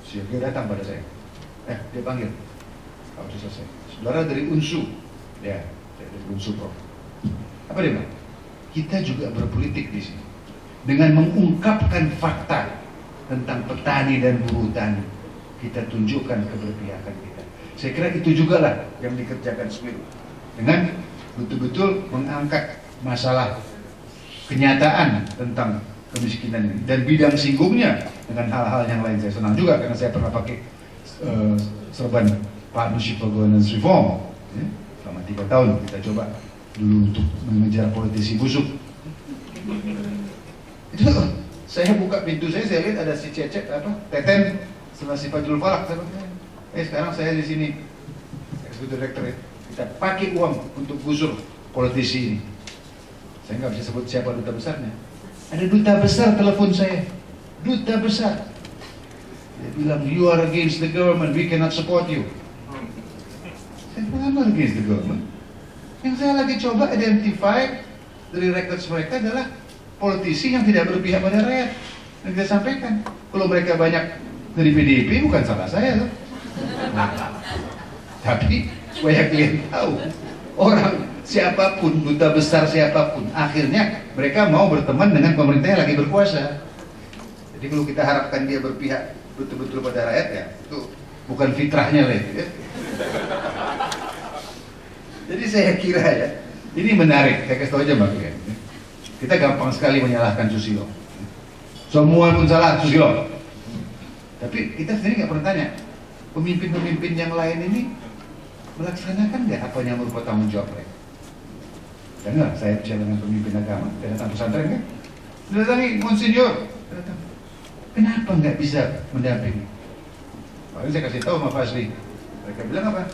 Dia datang pada saya, dia panggil, kalau sudah selesai, saudara dari UNSU, ya, dari UNSU Prof. Apa dia bilang? Kita juga berpolitik di sini dengan mengungkapkan fakta tentang petani dan buruh tani. Kita tunjukkan keberpihakan kita. Saya kira itu juga lah yang dikerjakan Semeru dengan betul-betul mengangkat masalah kenyataan tentang kemiskinan ini dan bidang singgungnya dengan hal-hal yang lain. Saya senang juga karena saya pernah pakai serban Partnership for Governance Reform ya, selama 3 tahun kita coba dulu untuk mengejar politisi busuk. Itu saya buka pintu saya lihat ada si Cecep Teten sama si Fajrul Falak. Sekarang saya di sini Executive Director ya. Kita pakai uang untuk gusur politisi ini. Saya nggak bisa sebut siapa duta besarnya. Ada duta besar telepon saya, duta besar. Dia bilang, you are against the government, we cannot support you. Saya bilang, I'm not against the government. Yang saya lagi coba identify dari records mereka adalah politisi yang tidak berpihak pada rakyat. Yang kita sampaikan, kalau mereka banyak dari PDIP bukan salah saya loh. Tapi supaya kalian tahu, orang siapapun, duta besar siapapun, akhirnya mereka mau berteman dengan pemerintah yang lagi berkuasa. Jadi kalau kita harapkan dia berpihak betul-betul pada rakyat, ya itu bukan fitrahnya lah itu ya. Jadi saya kira ya, ini menarik, saya kasih tahu aja Mbak Kalian. Kita gampang sekali menyalahkan Susilo. Semua pun salah Susilo. Tapi kita sendiri nggak pernah tanya, pemimpin-pemimpin yang lain ini melaksanakan nggak apa yang merupakan tanggung jawab mereka? Dengar, saya bicara dengan pemimpin agama, dia datang pesantren kan? Dia datangi Monsinyur, datang. Kenapa nggak bisa mendampingi? Paling saya kasih tahu sama Fazli. Mereka bilang apa?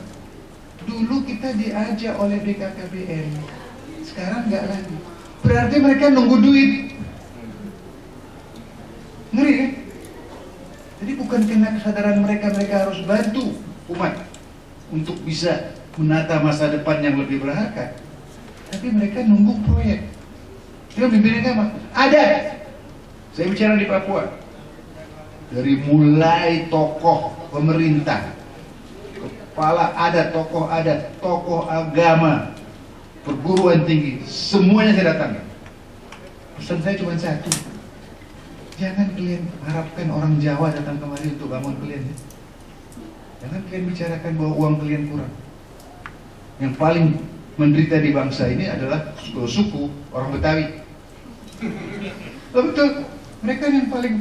Dulu kita diajak oleh BKKBN, sekarang nggak lagi. Berarti mereka nunggu duit. Ngeri kan? Jadi bukan karena kesadaran mereka harus bantu umat untuk bisa menata masa depan yang lebih berharga, tapi mereka nunggu proyek. Dia pimpinannya apa? Ada. Saya bicara di Papua, dari mulai tokoh pemerintah, kepala adat, tokoh agama, perguruan tinggi, semuanya saya datang. Pesan saya cuma satu, jangan kalian harapkan orang Jawa datang kemari untuk bangun kalian. Jangan kalian bicarakan bahwa uang kalian kurang. Yang paling menderita di bangsa ini adalah suku orang Betawi. Betul, mereka yang paling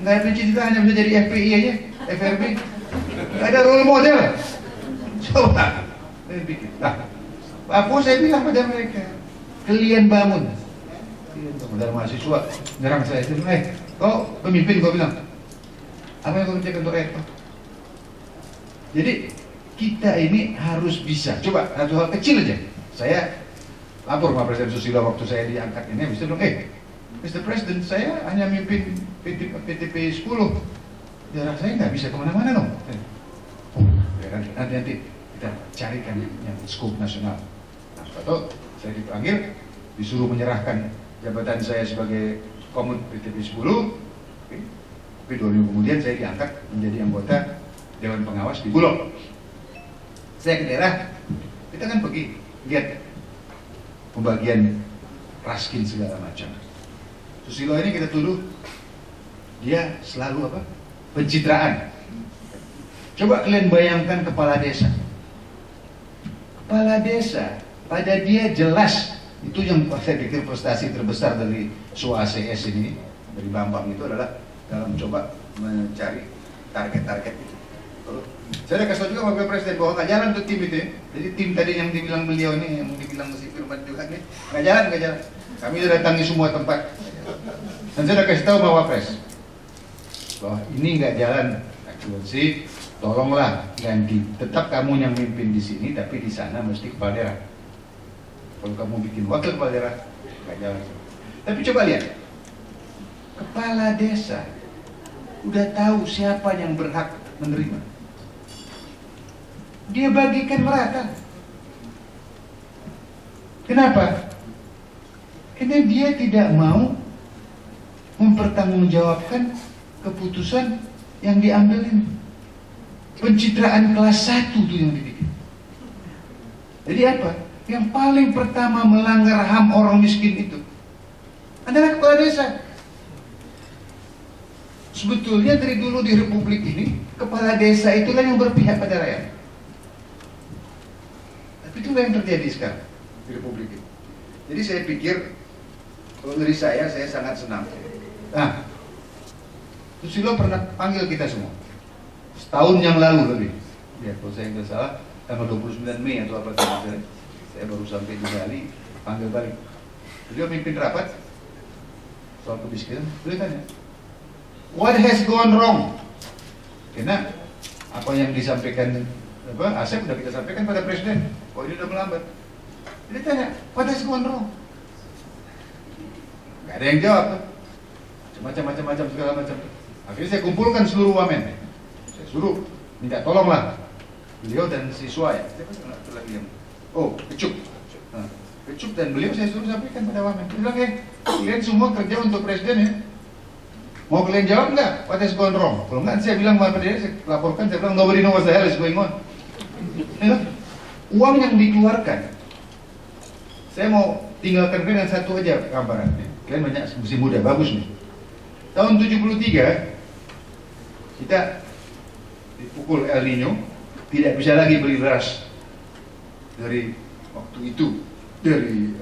nggak ada cita hanya bisa jadi FPI aja, FRB. Nggak ada role model. Coba, saya pikir. Nah, Papua saya bilang pada mereka, kalian bangun. Dari mahasiswa nyerang saya itu, kau pemimpin, kau bilang apa yang kau kerjakan untuk rakyat? Jadi kita ini harus bisa. Coba satu hal kecil aja. Saya lapor sama Presiden Susilo waktu saya diangkat ini, habis itu bilang, Mr. President, saya hanya mimpin PTP 10. Jarak saya nggak bisa kemana-mana dong. Nanti kita carikan yang skop nasional. Nah, atau saya dipanggil, disuruh menyerahkan jabatan saya sebagai Komut PTP 10. Tapi 2 minggu kemudian saya diangkat menjadi anggota Dewan Pengawas di Bulog. Saya ke daerah, kita kan pergi lihat pembagian raskin segala macam. Susilo ini kita tuduh dia selalu apa? Pencitraan. Coba kalian bayangkan kepala desa. Kepala desa pada dia jelas, itu yang saya pikir prestasi terbesar dari SUACS ini, dari Bambang itu adalah dalam mencoba mencari target-target itu. Saya kasih tahu juga sama Presiden bahwa nggak jalan tuh tim itu ya. Jadi tim tadi yang dibilang beliau ini, yang dibilang si Firman juga nih, nggak jalan. Kami sudah datangi semua tempat. Dan saya sudah kasih tahu sama Wapres bahwa ini nggak jalan, Excellency, tolonglah ganti. Tetap kamu yang mimpin di sini, tapi di sana mesti kepala daerah. Kalau kamu bikin wakil kepala daerah, nggak jalan. Tapi coba lihat, kepala desa udah tahu siapa yang berhak menerima. Dia bagikan merata. Kenapa? Karena dia tidak mau mempertanggungjawabkan keputusan yang diambil ini. Pencitraan kelas 1 tuh yang dibikin. Jadi apa? Yang paling pertama melanggar HAM orang miskin itu adalah kepala desa. Sebetulnya dari dulu di Republik ini, kepala desa itulah yang berpihak pada rakyat. Tapi itulah yang terjadi sekarang di Republik ini. Jadi saya pikir, kalau dari saya sangat senang. Nah, Susilo pernah panggil kita semua setahun yang lalu lebih. Ya, kalau saya nggak salah, tanggal 29 Mei atau apa saja. Saya baru sampai di Bali, panggil balik. Beliau mimpin rapat soal kemiskinan. Beliau tanya, what has gone wrong? Karena apa yang disampaikan Asep sudah kita sampaikan pada Presiden, oh ini sudah melambat. Jadi tanya, what has gone wrong? Gak ada yang jawab, macam-macam segala macam. Akhirnya saya kumpulkan seluruh wamen, saya suruh minta tolonglah beliau dan siswa ya. Siapa lagi yang? Oh, Kecup. Nah, Kecup dan beliau saya suruh sampaikan pada wamen. Dia bilang, kalian semua kerja untuk Presiden ya. Mau kalian jawab nggak? What has gone wrong? Kalau nggak, saya bilang pada dia, saya laporkan, saya bilang nobody knows what the hell is going on. Ya, uang yang dikeluarkan, saya mau tinggalkan kalian satu aja gambaran. Kalian banyak masih muda, bagus nih. Tahun 73 kita dipukul El Nino, tidak bisa lagi beli beras dari waktu itu dari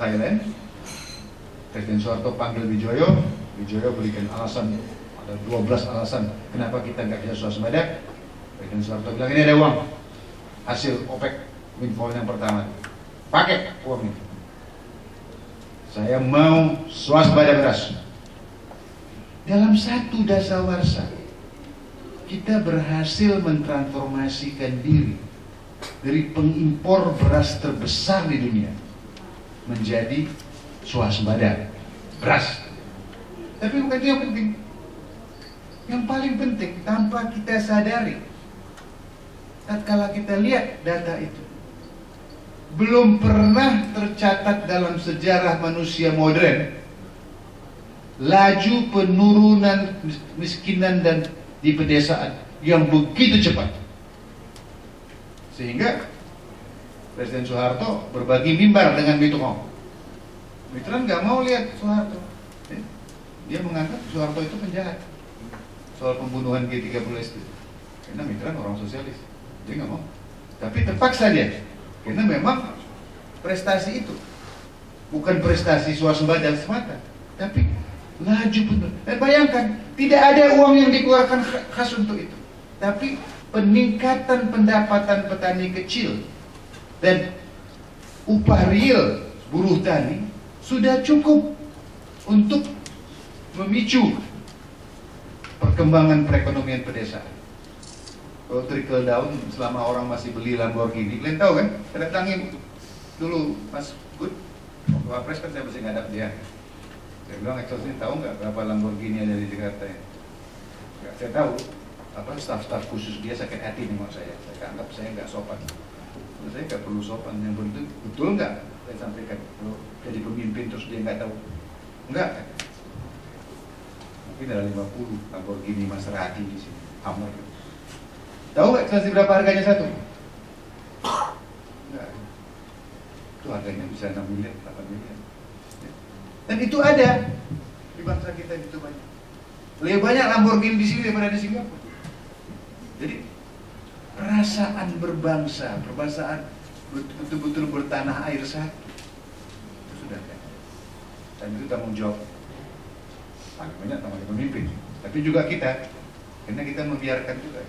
Thailand. Presiden Soeharto panggil Wijoyo berikan alasan, ada 12 alasan kenapa kita nggak bisa swasembada. Presiden Soeharto bilang, ini ada uang hasil OPEC windfall yang pertama, pakai uang ini. Saya mau swasembada beras. dalam satu dasawarsa kita berhasil mentransformasikan diri dari pengimpor beras terbesar di dunia menjadi swasembada beras. Tapi bukan itu yang penting. Yang paling penting, tanpa kita sadari, tatkala kita lihat data itu, belum pernah tercatat dalam sejarah manusia modern laju penurunan kemiskinan dan di pedesaan yang begitu cepat. Sehingga Presiden Soeharto berbagi mimbar dengan Mitterrand. Mitterrand nggak mau lihat Soeharto. Dia menganggap Soeharto itu penjahat soal pembunuhan G30 SD. Karena Mitterrand orang sosialis, dia nggak mau. Tapi terpaksa dia, karena memang prestasi itu bukan prestasi swasembada semata, tapi laju penurunan. Dan bayangkan, tidak ada uang yang dikeluarkan khas untuk itu, tapi peningkatan pendapatan petani kecil dan upah real buruh tani sudah cukup untuk memicu perkembangan perekonomian pedesaan. Kalau trickle down, selama orang masih beli Lamborghini, kalian tahu kan? Saya datangin dulu Mas Good, waktu Wapres kan saya masih ngadap dia. Saya bilang, Exos ini tahu nggak berapa Lamborghini ada di Jakarta ya? Nggak, saya tahu. Apa staf-staf khusus dia sakit hati nengok saya anggap saya nggak sopan. Saya nggak perlu sopan, yang penting betul nggak saya sampaikan. Kalau jadi pemimpin terus dia nggak tahu, nggak. Mungkin ada 50 Lamborghini Maserati di sini, Hummer. Tahu nggak kasih berapa harganya satu? Nggak. Itu harganya bisa 6 miliar, 8 miliar. Dan itu ada di bangsa kita, itu banyak. Lebih banyak Lamborghini di sini daripada di Singapura. Jadi perasaan berbangsa, perasaan betul-betul bertanah air satu, itu sudah ada. Dan itu tanggung jawab paling banyak tanggung jawab pemimpin, tapi juga kita, karena kita membiarkan juga.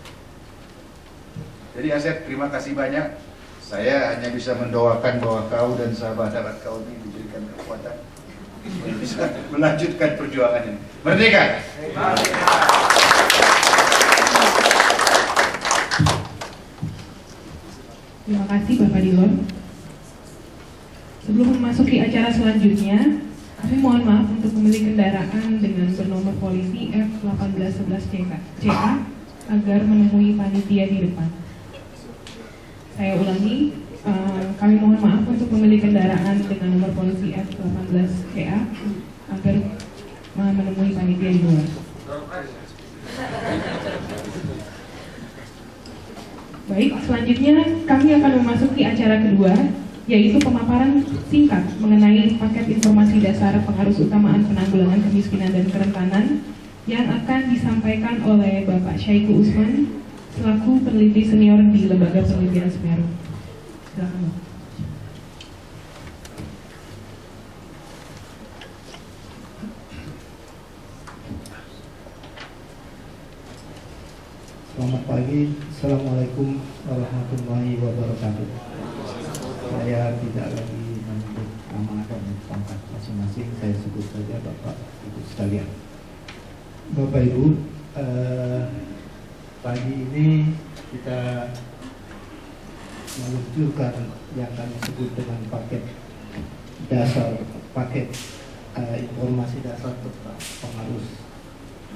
Jadi Asep, terima kasih banyak. Saya hanya bisa mendoakan bahwa kau dan sahabat-sahabat kau ini diberikan kekuatan untuk bisa melanjutkan perjuangan ini. Merdeka! Terima kasih Bapak Dilon. Sebelum memasuki acara selanjutnya, kami mohon maaf untuk memilih kendaraan dengan bernomor polisi F1811CA agar menemui panitia di depan. Saya ulangi, kami mohon maaf untuk memilih kendaraan dengan nomor polisi F18CA agar menemui panitia di luar. Baik, selanjutnya kami akan memasuki acara kedua, yaitu pemaparan singkat mengenai paket informasi dasar pengarus utamaan penanggulangan kemiskinan dan kerentanan yang akan disampaikan oleh Bapak Syaiqu Usman selaku peneliti senior di Lembaga Penelitian Semeru. Silakan, Bapak. Selamat pagi, Assalamualaikum warahmatullahi wabarakatuh. Saya tidak lagi menyebut nama dan pangkat masing-masing, saya sebut saja Bapak Ibu sekalian. Bapak Ibu, pagi ini kita meluncurkan yang kami sebut dengan paket dasar, paket informasi dasar tentang pengarus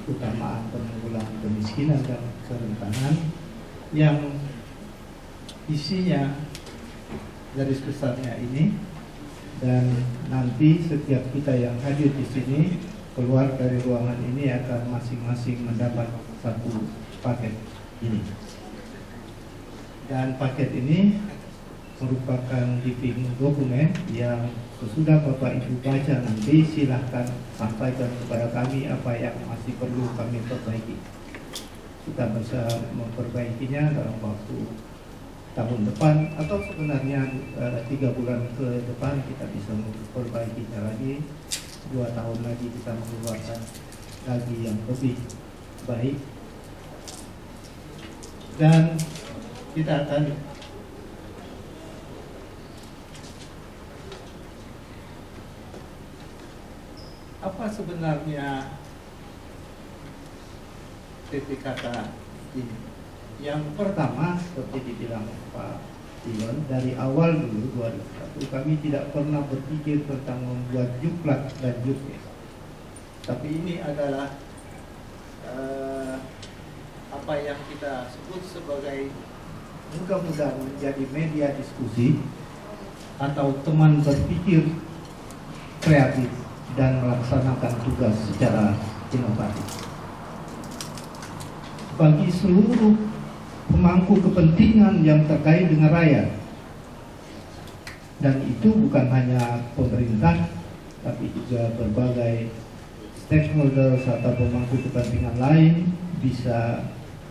utamaan penanggulangan kemiskinan dan kerentanan, yang isinya garis besarnya ini, dan nanti setiap kita yang hadir di sini keluar dari ruangan ini akan masing-masing mendapat satu paket ini. Dan paket ini merupakan living dokumen yang sesudah Bapak Ibu baca nanti silahkan sampaikan kepada kami apa yang masih perlu kami perbaiki. Kita bisa memperbaikinya dalam waktu tahun depan, atau sebenarnya 3 bulan ke depan kita bisa memperbaikinya lagi, 2 tahun lagi kita mengeluarkan lagi yang lebih baik. Dan kita akan apa sebenarnya PPKK ini. Yang pertama, seperti dibilang Pak Dilon, dari awal dulu 2001 kami tidak pernah berpikir tentang membuat juklat dan juknis. Tapi ini adalah apa yang kita sebut sebagai mudah-mudahan menjadi media diskusi atau teman berpikir kreatif dan melaksanakan tugas secara inovatif. Bagi seluruh pemangku kepentingan yang terkait dengan rakyat, dan itu bukan hanya pemerintah, tapi juga berbagai stakeholders atau pemangku kepentingan lain, bisa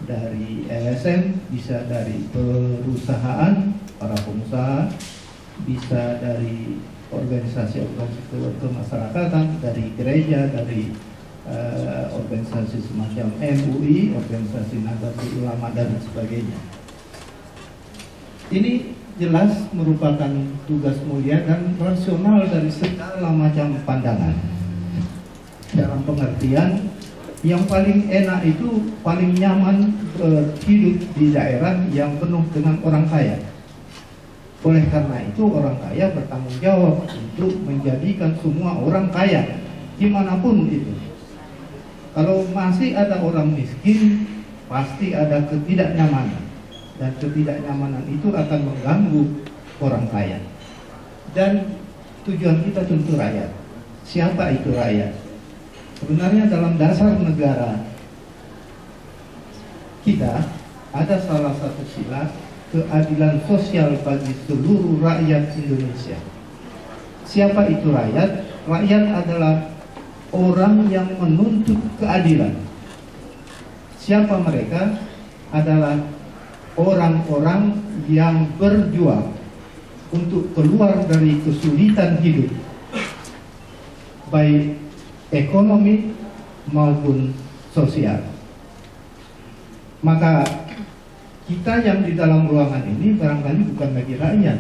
dari LSM, bisa dari perusahaan, para pengusaha, bisa dari organisasi-organisasi kemasyarakatan, dari gereja, dari organisasi semacam MUI, organisasi Nahdlatul Ulama dan sebagainya. Ini jelas merupakan tugas mulia dan rasional dari segala macam pandangan. Dalam pengertian yang paling enak itu paling nyaman hidup di daerah yang penuh dengan orang kaya. Oleh karena itu orang kaya bertanggung jawab untuk menjadikan semua orang kaya dimanapun itu. Kalau masih ada orang miskin, pasti ada ketidaknyamanan, dan ketidaknyamanan itu akan mengganggu orang kaya. Dan tujuan kita tentu rakyat. Siapa itu rakyat? Sebenarnya dalam dasar negara kita ada salah satu sila, keadilan sosial bagi seluruh rakyat Indonesia. Siapa itu rakyat? Rakyat adalah orang yang menuntut keadilan. Siapa mereka? Adalah orang-orang yang berjuang untuk keluar dari kesulitan hidup, baik ekonomi maupun sosial. Maka kita yang di dalam ruangan ini barangkali bukan lagi rakyat.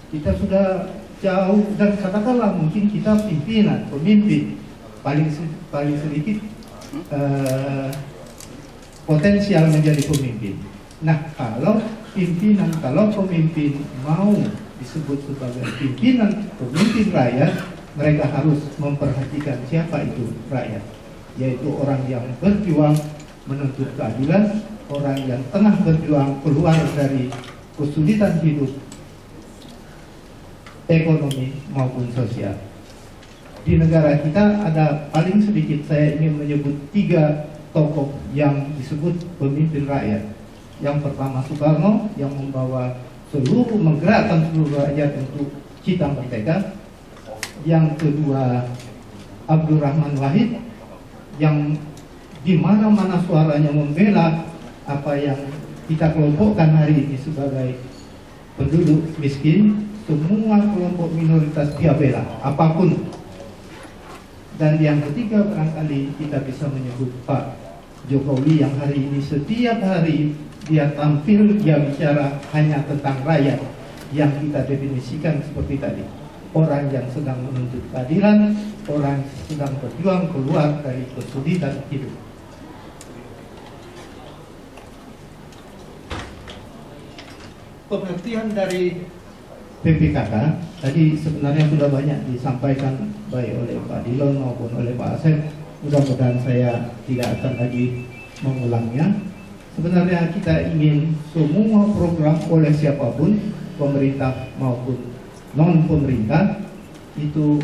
Kita sudah jauh, dan katakanlah mungkin kita pimpinan, pemimpin, paling sedikit potensial menjadi pemimpin. Nah, kalau pemimpin mau disebut sebagai pemimpin rakyat, mereka harus memperhatikan siapa itu rakyat, yaitu orang yang berjuang menuntut keadilan, orang yang tengah berjuang keluar dari kesulitan hidup, ekonomi maupun sosial. Di negara kita ada paling sedikit, saya ingin menyebut 3 tokoh yang disebut pemimpin rakyat. Yang pertama Soekarno, yang menggerakkan seluruh rakyat untuk cita merdeka. Yang kedua Abdurrahman Wahid, yang di mana-mana suaranya membela apa yang kita kelompokkan hari ini sebagai penduduk miskin. Semua kelompok minoritas dia bela, apapun. Dan yang ketiga barangkali kita bisa menyebut Pak Jokowi, yang hari ini setiap hari dia tampil, dia bicara hanya tentang rakyat, yang kita definisikan seperti tadi. Orang yang sedang menuntut keadilan, orang yang sedang berjuang keluar dari kesulitan hidup. Pengertian dari PPKK tadi sebenarnya sudah banyak disampaikan baik oleh Pak Dilon maupun oleh Pak Asep. Mudah-mudahan saya tidak akan lagi mengulangnya. Sebenarnya kita ingin semua program oleh siapapun, pemerintah maupun non pemerintah, itu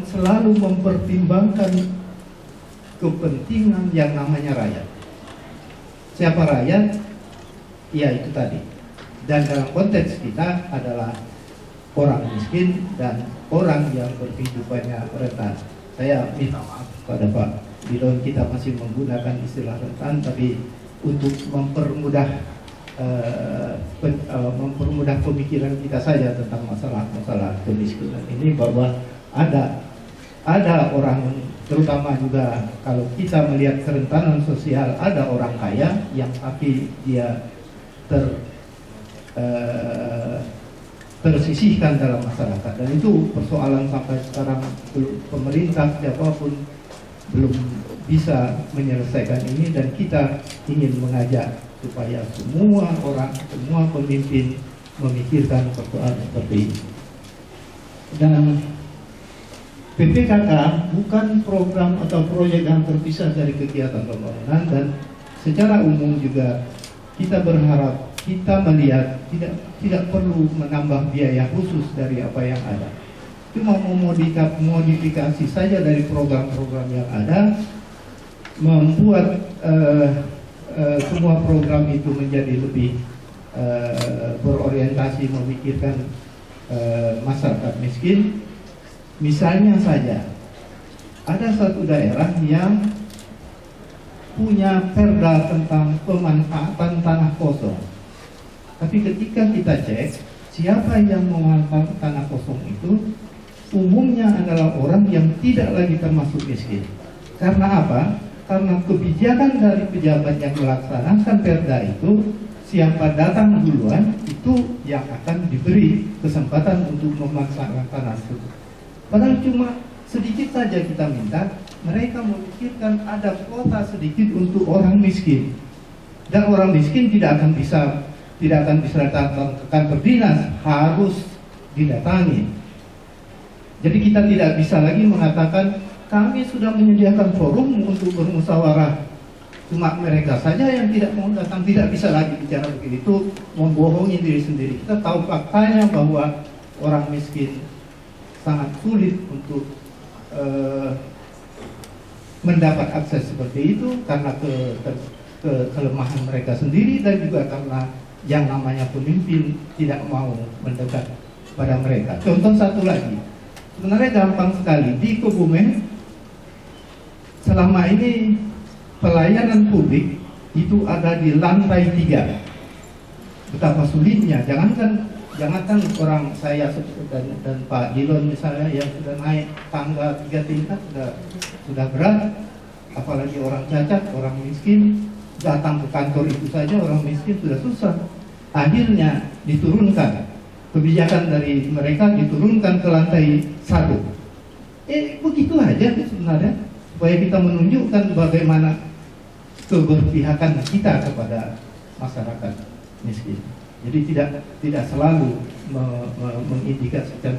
selalu mempertimbangkan kepentingan yang namanya rakyat. Siapa rakyat? Ya itu tadi. Dan dalam konteks kita adalah orang miskin dan orang yang berkehidupannya rentan. Saya minta maaf pada Pak Dilon, kita masih menggunakan istilah rentan, tapi untuk mempermudah pemikiran kita saja tentang masalah kemiskinan ini, bahwa ada orang, terutama juga kalau kita melihat kerentanan sosial, ada orang kaya yang tapi dia tersisihkan dalam masyarakat, dan itu persoalan sampai sekarang pemerintah siapapun belum bisa menyelesaikan ini, dan kita ingin mengajak supaya semua orang, semua pemimpin memikirkan persoalan seperti ini. Dan PPKK bukan program atau proyek yang terpisah dari kegiatan pembangunan, dan secara umum juga kita berharap, kita melihat tidak perlu menambah biaya khusus dari apa yang ada. Cuma modifikasi saja dari program-program yang ada, membuat semua program itu menjadi lebih berorientasi memikirkan masyarakat miskin. Misalnya saja, ada satu daerah yang punya perda tentang pemanfaatan tanah kosong. Tapi ketika kita cek, siapa yang memanfaatkan tanah kosong itu umumnya adalah orang yang tidak lagi termasuk miskin. Karena apa? Karena kebijakan dari pejabat yang melaksanakan perda itu, siapa datang duluan itu yang akan diberi kesempatan untuk melaksanakan tanah tersebut. Padahal cuma sedikit saja kita minta, mereka memikirkan ada kuota sedikit untuk orang miskin, dan orang miskin tidak akan bisa datang ke kantor dinas, harus didatangi. Jadi kita tidak bisa lagi mengatakan kami sudah menyediakan forum untuk bermusyawarah, cuma mereka saja yang tidak mau datang. Tidak bisa lagi bicara begitu, membohongi diri sendiri. Kita tahu faktanya bahwa orang miskin sangat sulit untuk mendapat akses seperti itu karena kelemahan mereka sendiri, dan juga karena yang namanya pemimpin tidak mau mendekat pada mereka. Contoh satu lagi, sebenarnya gampang sekali. Di Kebumen selama ini pelayanan publik itu ada di lantai 3. Betapa sulitnya, jangankan orang saya dan Pak Dilon misalnya yang sudah naik tangga 3 tingkat sudah berat, apalagi orang cacat, orang miskin datang ke kantor itu saja orang miskin sudah susah. Akhirnya diturunkan, kebijakan dari mereka diturunkan ke lantai 1. Begitu aja sebenarnya, supaya kita menunjukkan bagaimana keberpihakan kita kepada masyarakat miskin. Jadi tidak selalu mengindikasikan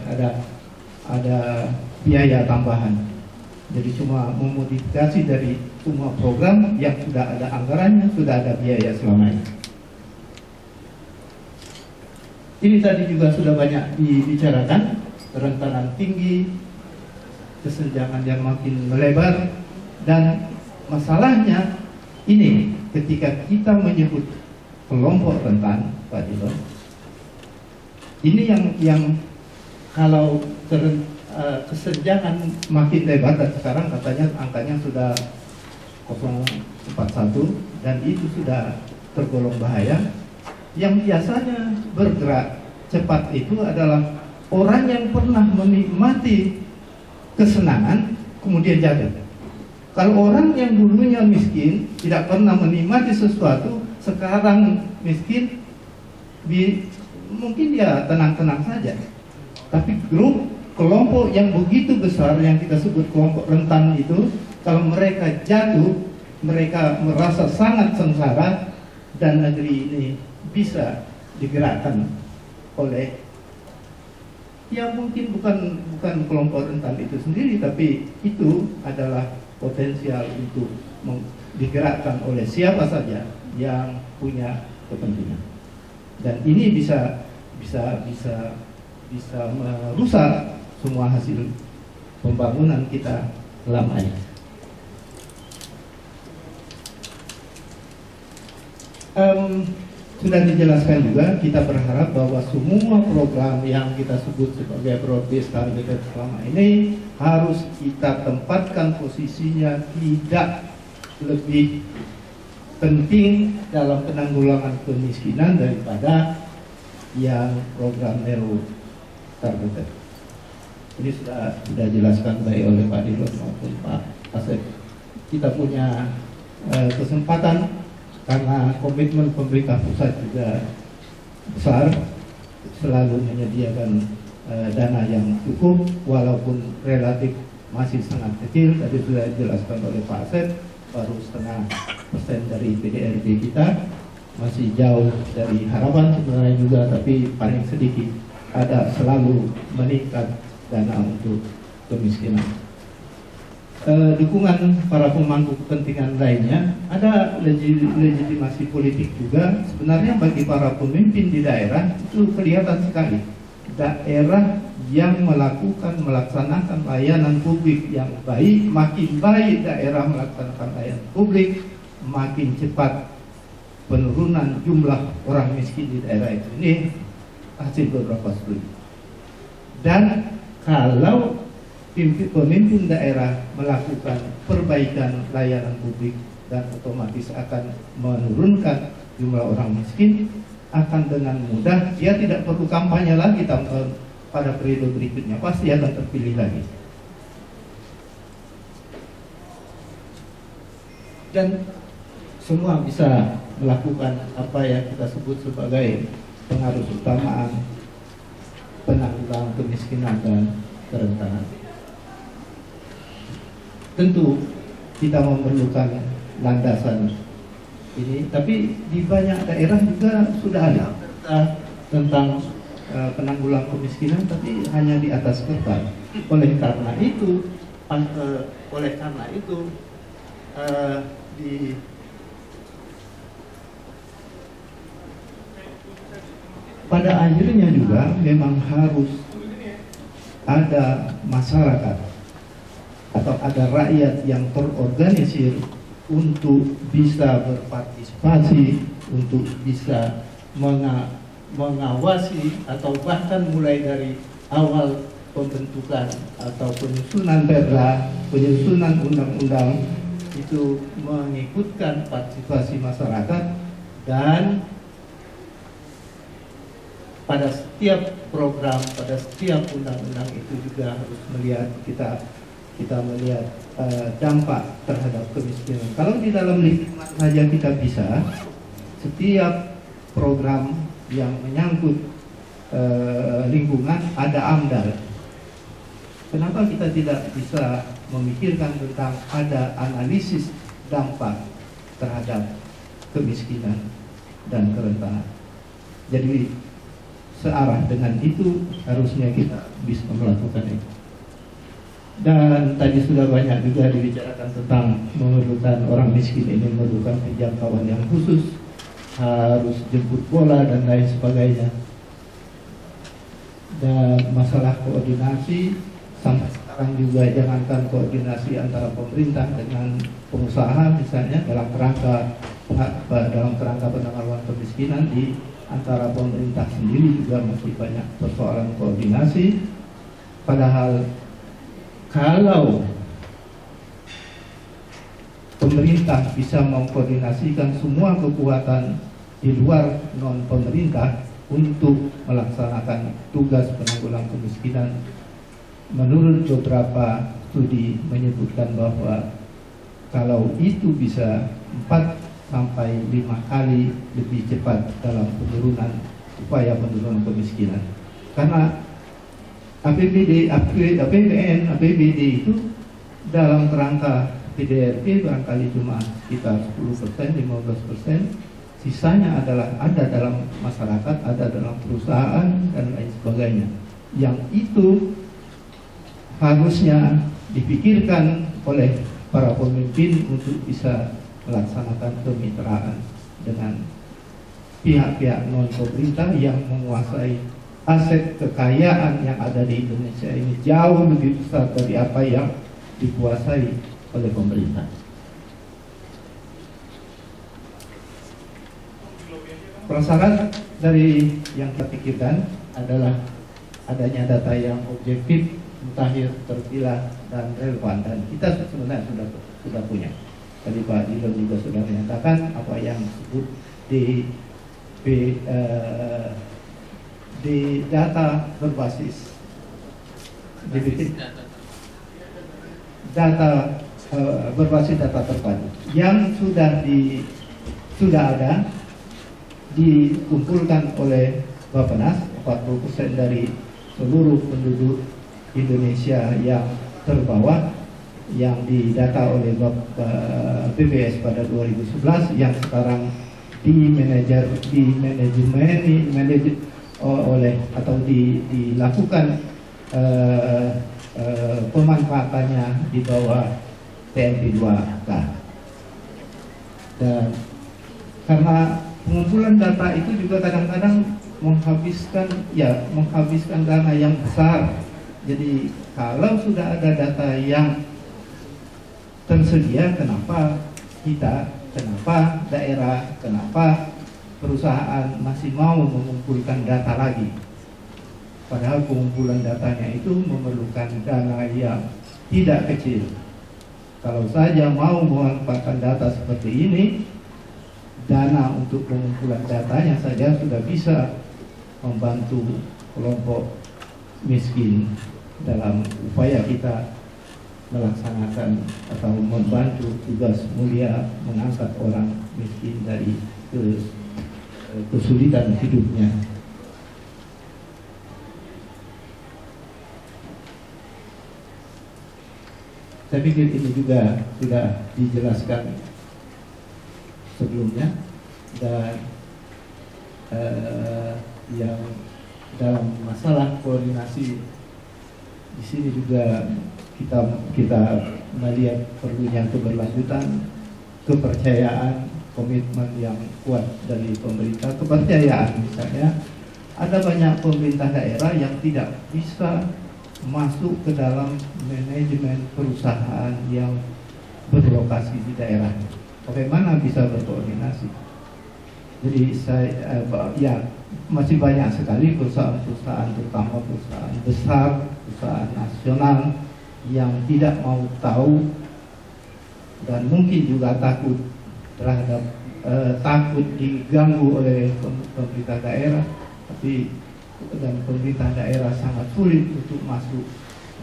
ada biaya tambahan. Jadi cuma memodifikasi dari semua program yang sudah ada anggarannya, sudah ada biaya selama ini. Ini tadi juga sudah banyak dibicarakan, kerentanan tinggi, kesenjangan yang makin melebar, dan masalahnya ini ketika kita menyebut kelompok rentan, Pak Dilon, ini yang kalau kesenjangan makin lebar, dan sekarang katanya angkanya sudah 0,41, dan itu sudah tergolong bahaya. Yang biasanya bergerak cepat itu adalah orang yang pernah menikmati kesenangan kemudian jatuh. Kalau orang yang dulunya miskin, tidak pernah menikmati sesuatu, sekarang miskin, mungkin dia tenang-tenang saja. Tapi kelompok yang begitu besar yang kita sebut kelompok rentan itu, kalau mereka jatuh, mereka merasa sangat sengsara, dan negeri ini bisa digerakkan oleh ya mungkin bukan kelompok rentan itu sendiri, tapi itu adalah potensial untuk digerakkan oleh siapa saja yang punya kepentingan. Dan ini bisa merusak semua hasil pembangunan kita selama ini. Sudah dijelaskan juga, kita berharap bahwa semua program yang kita sebut sebagai broad-based targeted selama ini harus kita tempatkan posisinya tidak lebih penting dalam penanggulangan kemiskinan daripada yang program narrow targeted. Ini sudah dijelaskan baik oleh Pak Dilon maupun Pak Asep. Kita punya kesempatan karena komitmen pemerintah pusat juga besar, selalu menyediakan dana yang cukup, walaupun relatif masih sangat kecil. Tadi sudah dijelaskan oleh Pak Asep, baru 0,5% dari PDRB kita, masih jauh dari harapan sebenarnya juga, tapi paling sedikit ada selalu meningkat dana untuk kemiskinan. Dukungan para pemangku kepentingan lainnya, ada legitimasi politik juga. Sebenarnya bagi para pemimpin di daerah itu kelihatan sekali, daerah yang melaksanakan layanan publik yang baik, makin baik daerah melaksanakan layanan publik, makin cepat penurunan jumlah orang miskin di daerah itu. Ini hasil beberapa studi. Dan kalau pemimpin daerah melakukan perbaikan layanan publik dan otomatis akan menurunkan jumlah orang miskin, akan dengan mudah dia tidak perlu kampanye lagi pada periode berikutnya, pasti akan terpilih lagi. Dan semua bisa melakukan apa yang kita sebut sebagai pengaruh utamaan penanggulangan kemiskinan dan kerentanan. Tentu kita memerlukan landasan ini, tapi di banyak daerah juga sudah ada tentang penanggulangan kemiskinan, tapi hanya di atas kertas. Oleh karena itu pada akhirnya juga memang harus ada masyarakat atau ada rakyat yang terorganisir untuk bisa berpartisipasi, untuk bisa mengawasi, atau bahkan mulai dari awal pembentukan atau penyusunan perda, penyusunan undang-undang, itu mengikutkan partisipasi masyarakat. Dan pada setiap program, pada setiap undang-undang itu juga harus melihat kita melihat dampak terhadap kemiskinan. Kalau di dalam lingkungan saja kita bisa, setiap program yang menyangkut lingkungan ada AMDAL. Kenapa kita tidak bisa memikirkan tentang ada analisis dampak terhadap kemiskinan dan kerentanan? Jadi searah dengan itu harusnya kita bisa melakukan itu. Dan tadi sudah banyak juga dibicarakan tentang memerlukan orang miskin ini memerlukan penjangkauan yang khusus, harus jemput bola dan lain sebagainya. Dan masalah koordinasi sampai sekarang juga, jangankan koordinasi antara pemerintah dengan pengusaha misalnya dalam kerangka penanggulangan kemiskinan, di antara pemerintah sendiri juga masih banyak persoalan koordinasi. Padahal kalau pemerintah bisa mengkoordinasikan semua kekuatan di luar non pemerintah untuk melaksanakan tugas penanggulangan kemiskinan, menurut beberapa studi menyebutkan bahwa kalau itu bisa 4 sampai 5 kali lebih cepat dalam penurunan upaya penurunan kemiskinan. Karena APBD, APBN, APBD itu dalam kerangka PDRB barangkali cuma sekitar 10%, 15%, sisanya adalah ada dalam masyarakat, ada dalam perusahaan dan lain sebagainya. Yang itu harusnya dipikirkan oleh para pemimpin untuk bisa melaksanakan kemitraan dengan pihak-pihak non pemerintah yang menguasai aset kekayaan yang ada di Indonesia ini jauh lebih besar dari apa yang dikuasai oleh pemerintah. Prasyarat dari yang kita pikirkan adalah adanya data yang objektif, mutakhir, terpilah, dan relevan. Dan kita sebenarnya sudah punya. Tadi Pak Dilo juga sudah menyatakan apa yang disebut di data berbasis berbasis data terpadu yang sudah ada dikumpulkan oleh Bappenas. 40% dari seluruh penduduk Indonesia yang terbawah yang didata oleh BPS pada 2011 yang sekarang dilakukan pemanfaatannya di bawah TMP 2K. Dan karena pengumpulan data itu juga kadang-kadang menghabiskan dana yang besar. Jadi kalau sudah ada data yang tersedia, kenapa daerah, kenapa perusahaan masih mau mengumpulkan data lagi? Padahal pengumpulan datanya itu memerlukan dana yang tidak kecil. Kalau saja mau memanfaatkan data seperti ini, dana untuk pengumpulan datanya saja sudah bisa membantu kelompok miskin dalam upaya kita melaksanakan atau membantu tugas mulia mengangkat orang miskin dari kesulitan hidupnya. Saya pikir ini juga sudah dijelaskan sebelumnya, dan yang dalam masalah koordinasi di sini juga kita melihat perlunya keberlanjutan, kepercayaan, komitmen yang kuat dari pemerintah. Kepercayaan, misalnya ada banyak pemerintah daerah yang tidak bisa masuk ke dalam manajemen perusahaan yang berlokasi di daerah. Bagaimana bisa berkoordinasi? Jadi masih banyak sekali perusahaan-perusahaan, terutama perusahaan besar, perusahaan nasional yang tidak mau tahu dan mungkin juga takut diganggu oleh pemerintah daerah, dan pemerintah daerah sangat sulit untuk masuk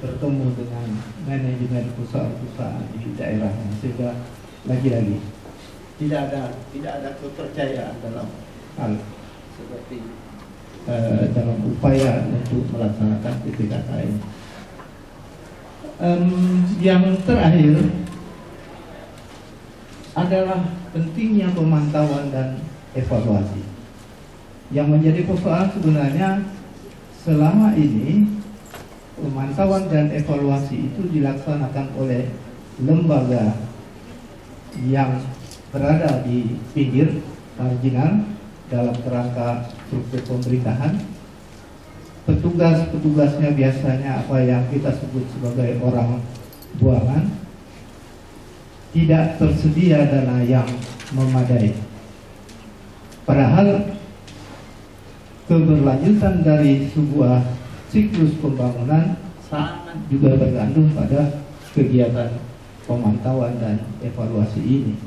bertemu dengan manajemen perusahaan-perusahaan di daerahnya, sehingga lagi-lagi tidak ada kepercayaan dalam hal seperti dalam upaya untuk melaksanakan PPKK ini. Yang terakhir adalah pentingnya pemantauan dan evaluasi. Yang menjadi persoalan sebenarnya selama ini pemantauan dan evaluasi itu dilaksanakan oleh lembaga yang berada di pinggir marginal dalam kerangka struktur pemerintahan. Petugas-petugasnya biasanya apa yang kita sebut sebagai orang buangan. Tidak tersedia dana yang memadai. Padahal keberlanjutan dari sebuah siklus pembangunan sangat juga bergantung pada kegiatan pemantauan dan evaluasi ini.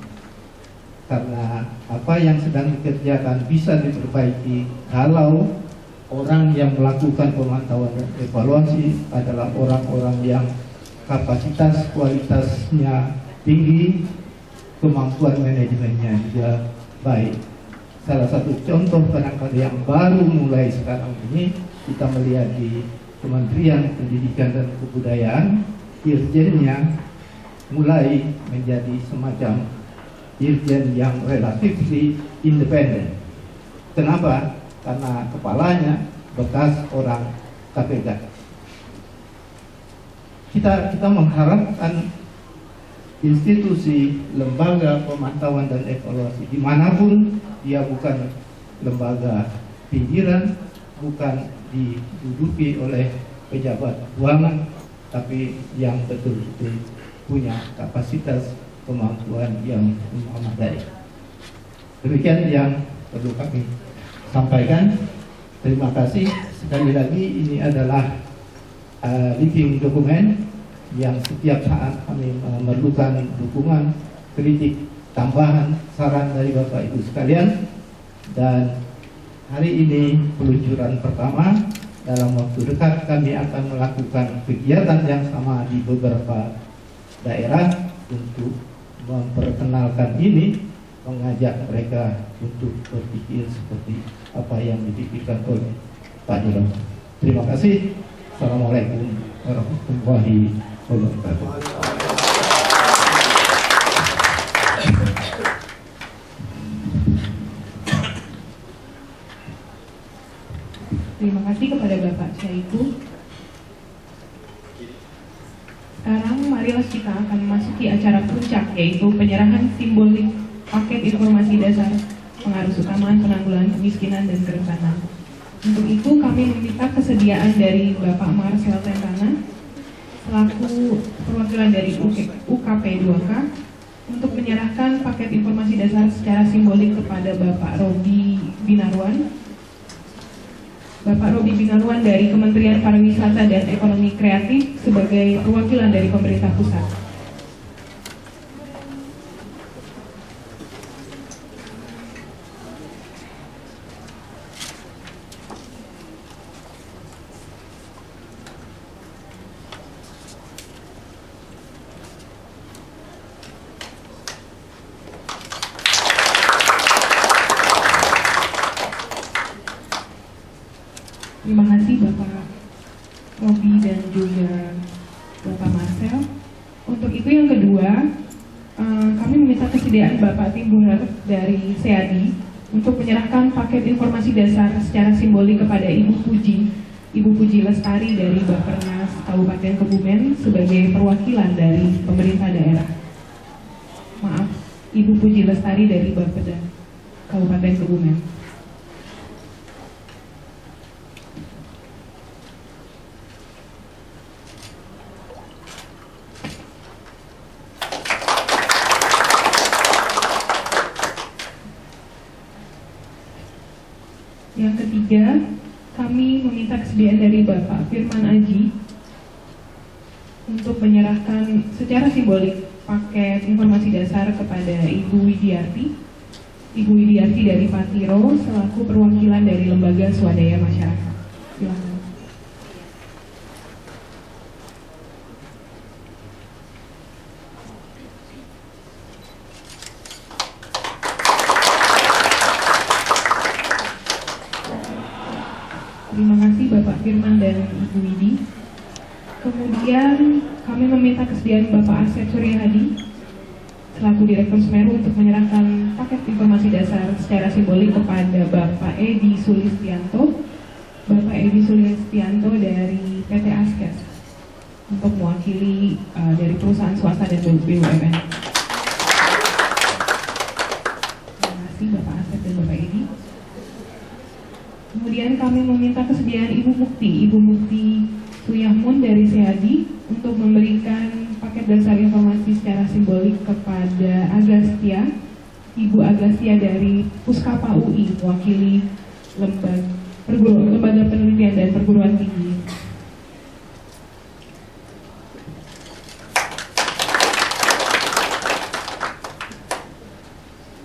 Karena apa yang sedang dikerjakan bisa diperbaiki kalau orang yang melakukan pemantauan dan evaluasi adalah orang-orang yang kapasitas kualitasnya tinggi, kemampuan manajemennya juga baik. Salah satu contoh kadang-kadang yang baru mulai sekarang ini kita melihat di Kementerian Pendidikan dan Kebudayaan, dirjennya mulai menjadi semacam dirjen yang relatif independen. Kenapa? Karena kepalanya bekas orang KPK. Kita mengharapkan institusi lembaga pemantauan dan evaluasi dimanapun dia bukan lembaga pinggiran, bukan diduduki oleh pejabat buangan, tapi yang betul-betul punya kapasitas kemampuan yang memadai. Demikian yang perlu kami sampaikan. Terima kasih sekali lagi. Ini adalah living dokumen yang setiap saat kami memerlukan dukungan, kritik, tambahan, saran dari Bapak Ibu sekalian. Dan hari ini peluncuran pertama. Dalam waktu dekat kami akan melakukan kegiatan yang sama di beberapa daerah untuk memperkenalkan ini, mengajak mereka untuk berpikir seperti apa yang dipikirkan oleh Pak Jodoh. Terima kasih. Assalamualaikum warahmatullahi wabarakatuh. Terima kasih kepada Bapak Syaiqo. Sekarang marilah kita akan memasuki acara puncak, yaitu penyerahan simbolik paket informasi dasar pengarus utama penanggulangan kemiskinan dan kerentanan. Untuk itu kami meminta kesediaan dari Bapak Marcel Tentana selaku perwakilan dari UKP 2K untuk menyerahkan paket informasi dasar secara simbolik kepada Bapak Robi Binarwan. Bapak Robi Binarwan dari Kementerian Pariwisata dan Ekonomi Kreatif sebagai perwakilan dari pemerintah pusat. Terima kasih Bapak Robi dan juga Bapak Marcel. Untuk itu yang kedua, kami meminta kesediaan Bapak Timburer dari SEADI untuk menyerahkan paket informasi dasar secara simbolik kepada Ibu Puji Lestari dari Bappenas Kabupaten Kebumen sebagai perwakilan dari pemerintah daerah. Maaf, Ibu Puji Lestari dari Bappenas Kabupaten Kebumen. Yang ketiga, kami meminta kesediaan dari Bapak Firman Aji untuk menyerahkan secara simbolik paket informasi dasar kepada Ibu Widiarti dari Patiro selaku perwakilan dari Lembaga Swadaya Masyarakat. Silakan. Terima kasih Bapak Firman dan Ibu Widi. Kemudian kami meminta kesediaan Bapak Asep Suryadi selaku Direktur Semeru untuk menyerahkan paket informasi dasar secara simbolik kepada Bapak Edi Sulistianto dari PT Askes untuk mewakili dari perusahaan swasta dan BUMN. Terima kasih Bapak Asep dan Bapak Edi. Kemudian kami meminta kesediaan Ibu Mukti Suyahmun dari SEADI untuk memberikan paket dasar informasi secara simbolik kepada Ibu Aglastia dari Puskapa UI, mewakili Lembaga Penelitian dan Perguruan Tinggi.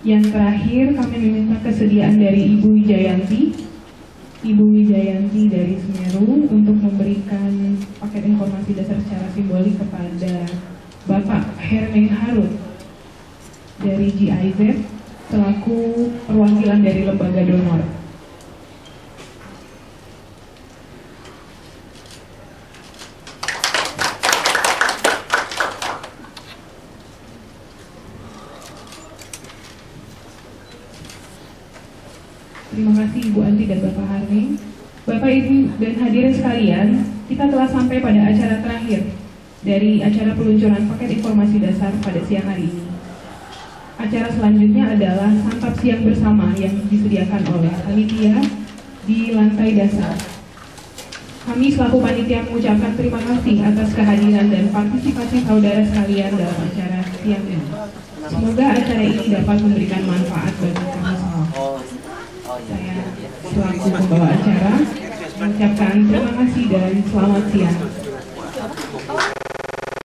Yang terakhir kami meminta kesediaan dari Ibu Wijayanti dari Semeru untuk memberikan paket informasi dasar secara simbolik kepada Bapak Herming Harun dari GIZ selaku perwakilan dari lembaga donor. Terima kasih Ibu Anti dan Bapak Harming. Bapak, Ibu, dan hadirin sekalian, kita telah sampai pada acara terakhir dari acara peluncuran paket informasi dasar pada siang hari ini. Acara selanjutnya adalah santap siang bersama yang disediakan oleh panitia di lantai dasar. Kami selaku panitia mengucapkan terima kasih atas kehadiran dan partisipasi saudara sekalian dalam acara siang ini. Semoga acara ini dapat memberikan manfaat bagi kami semua. Saya selaku pembawa acara mengucapkan terima kasih dan selamat siang.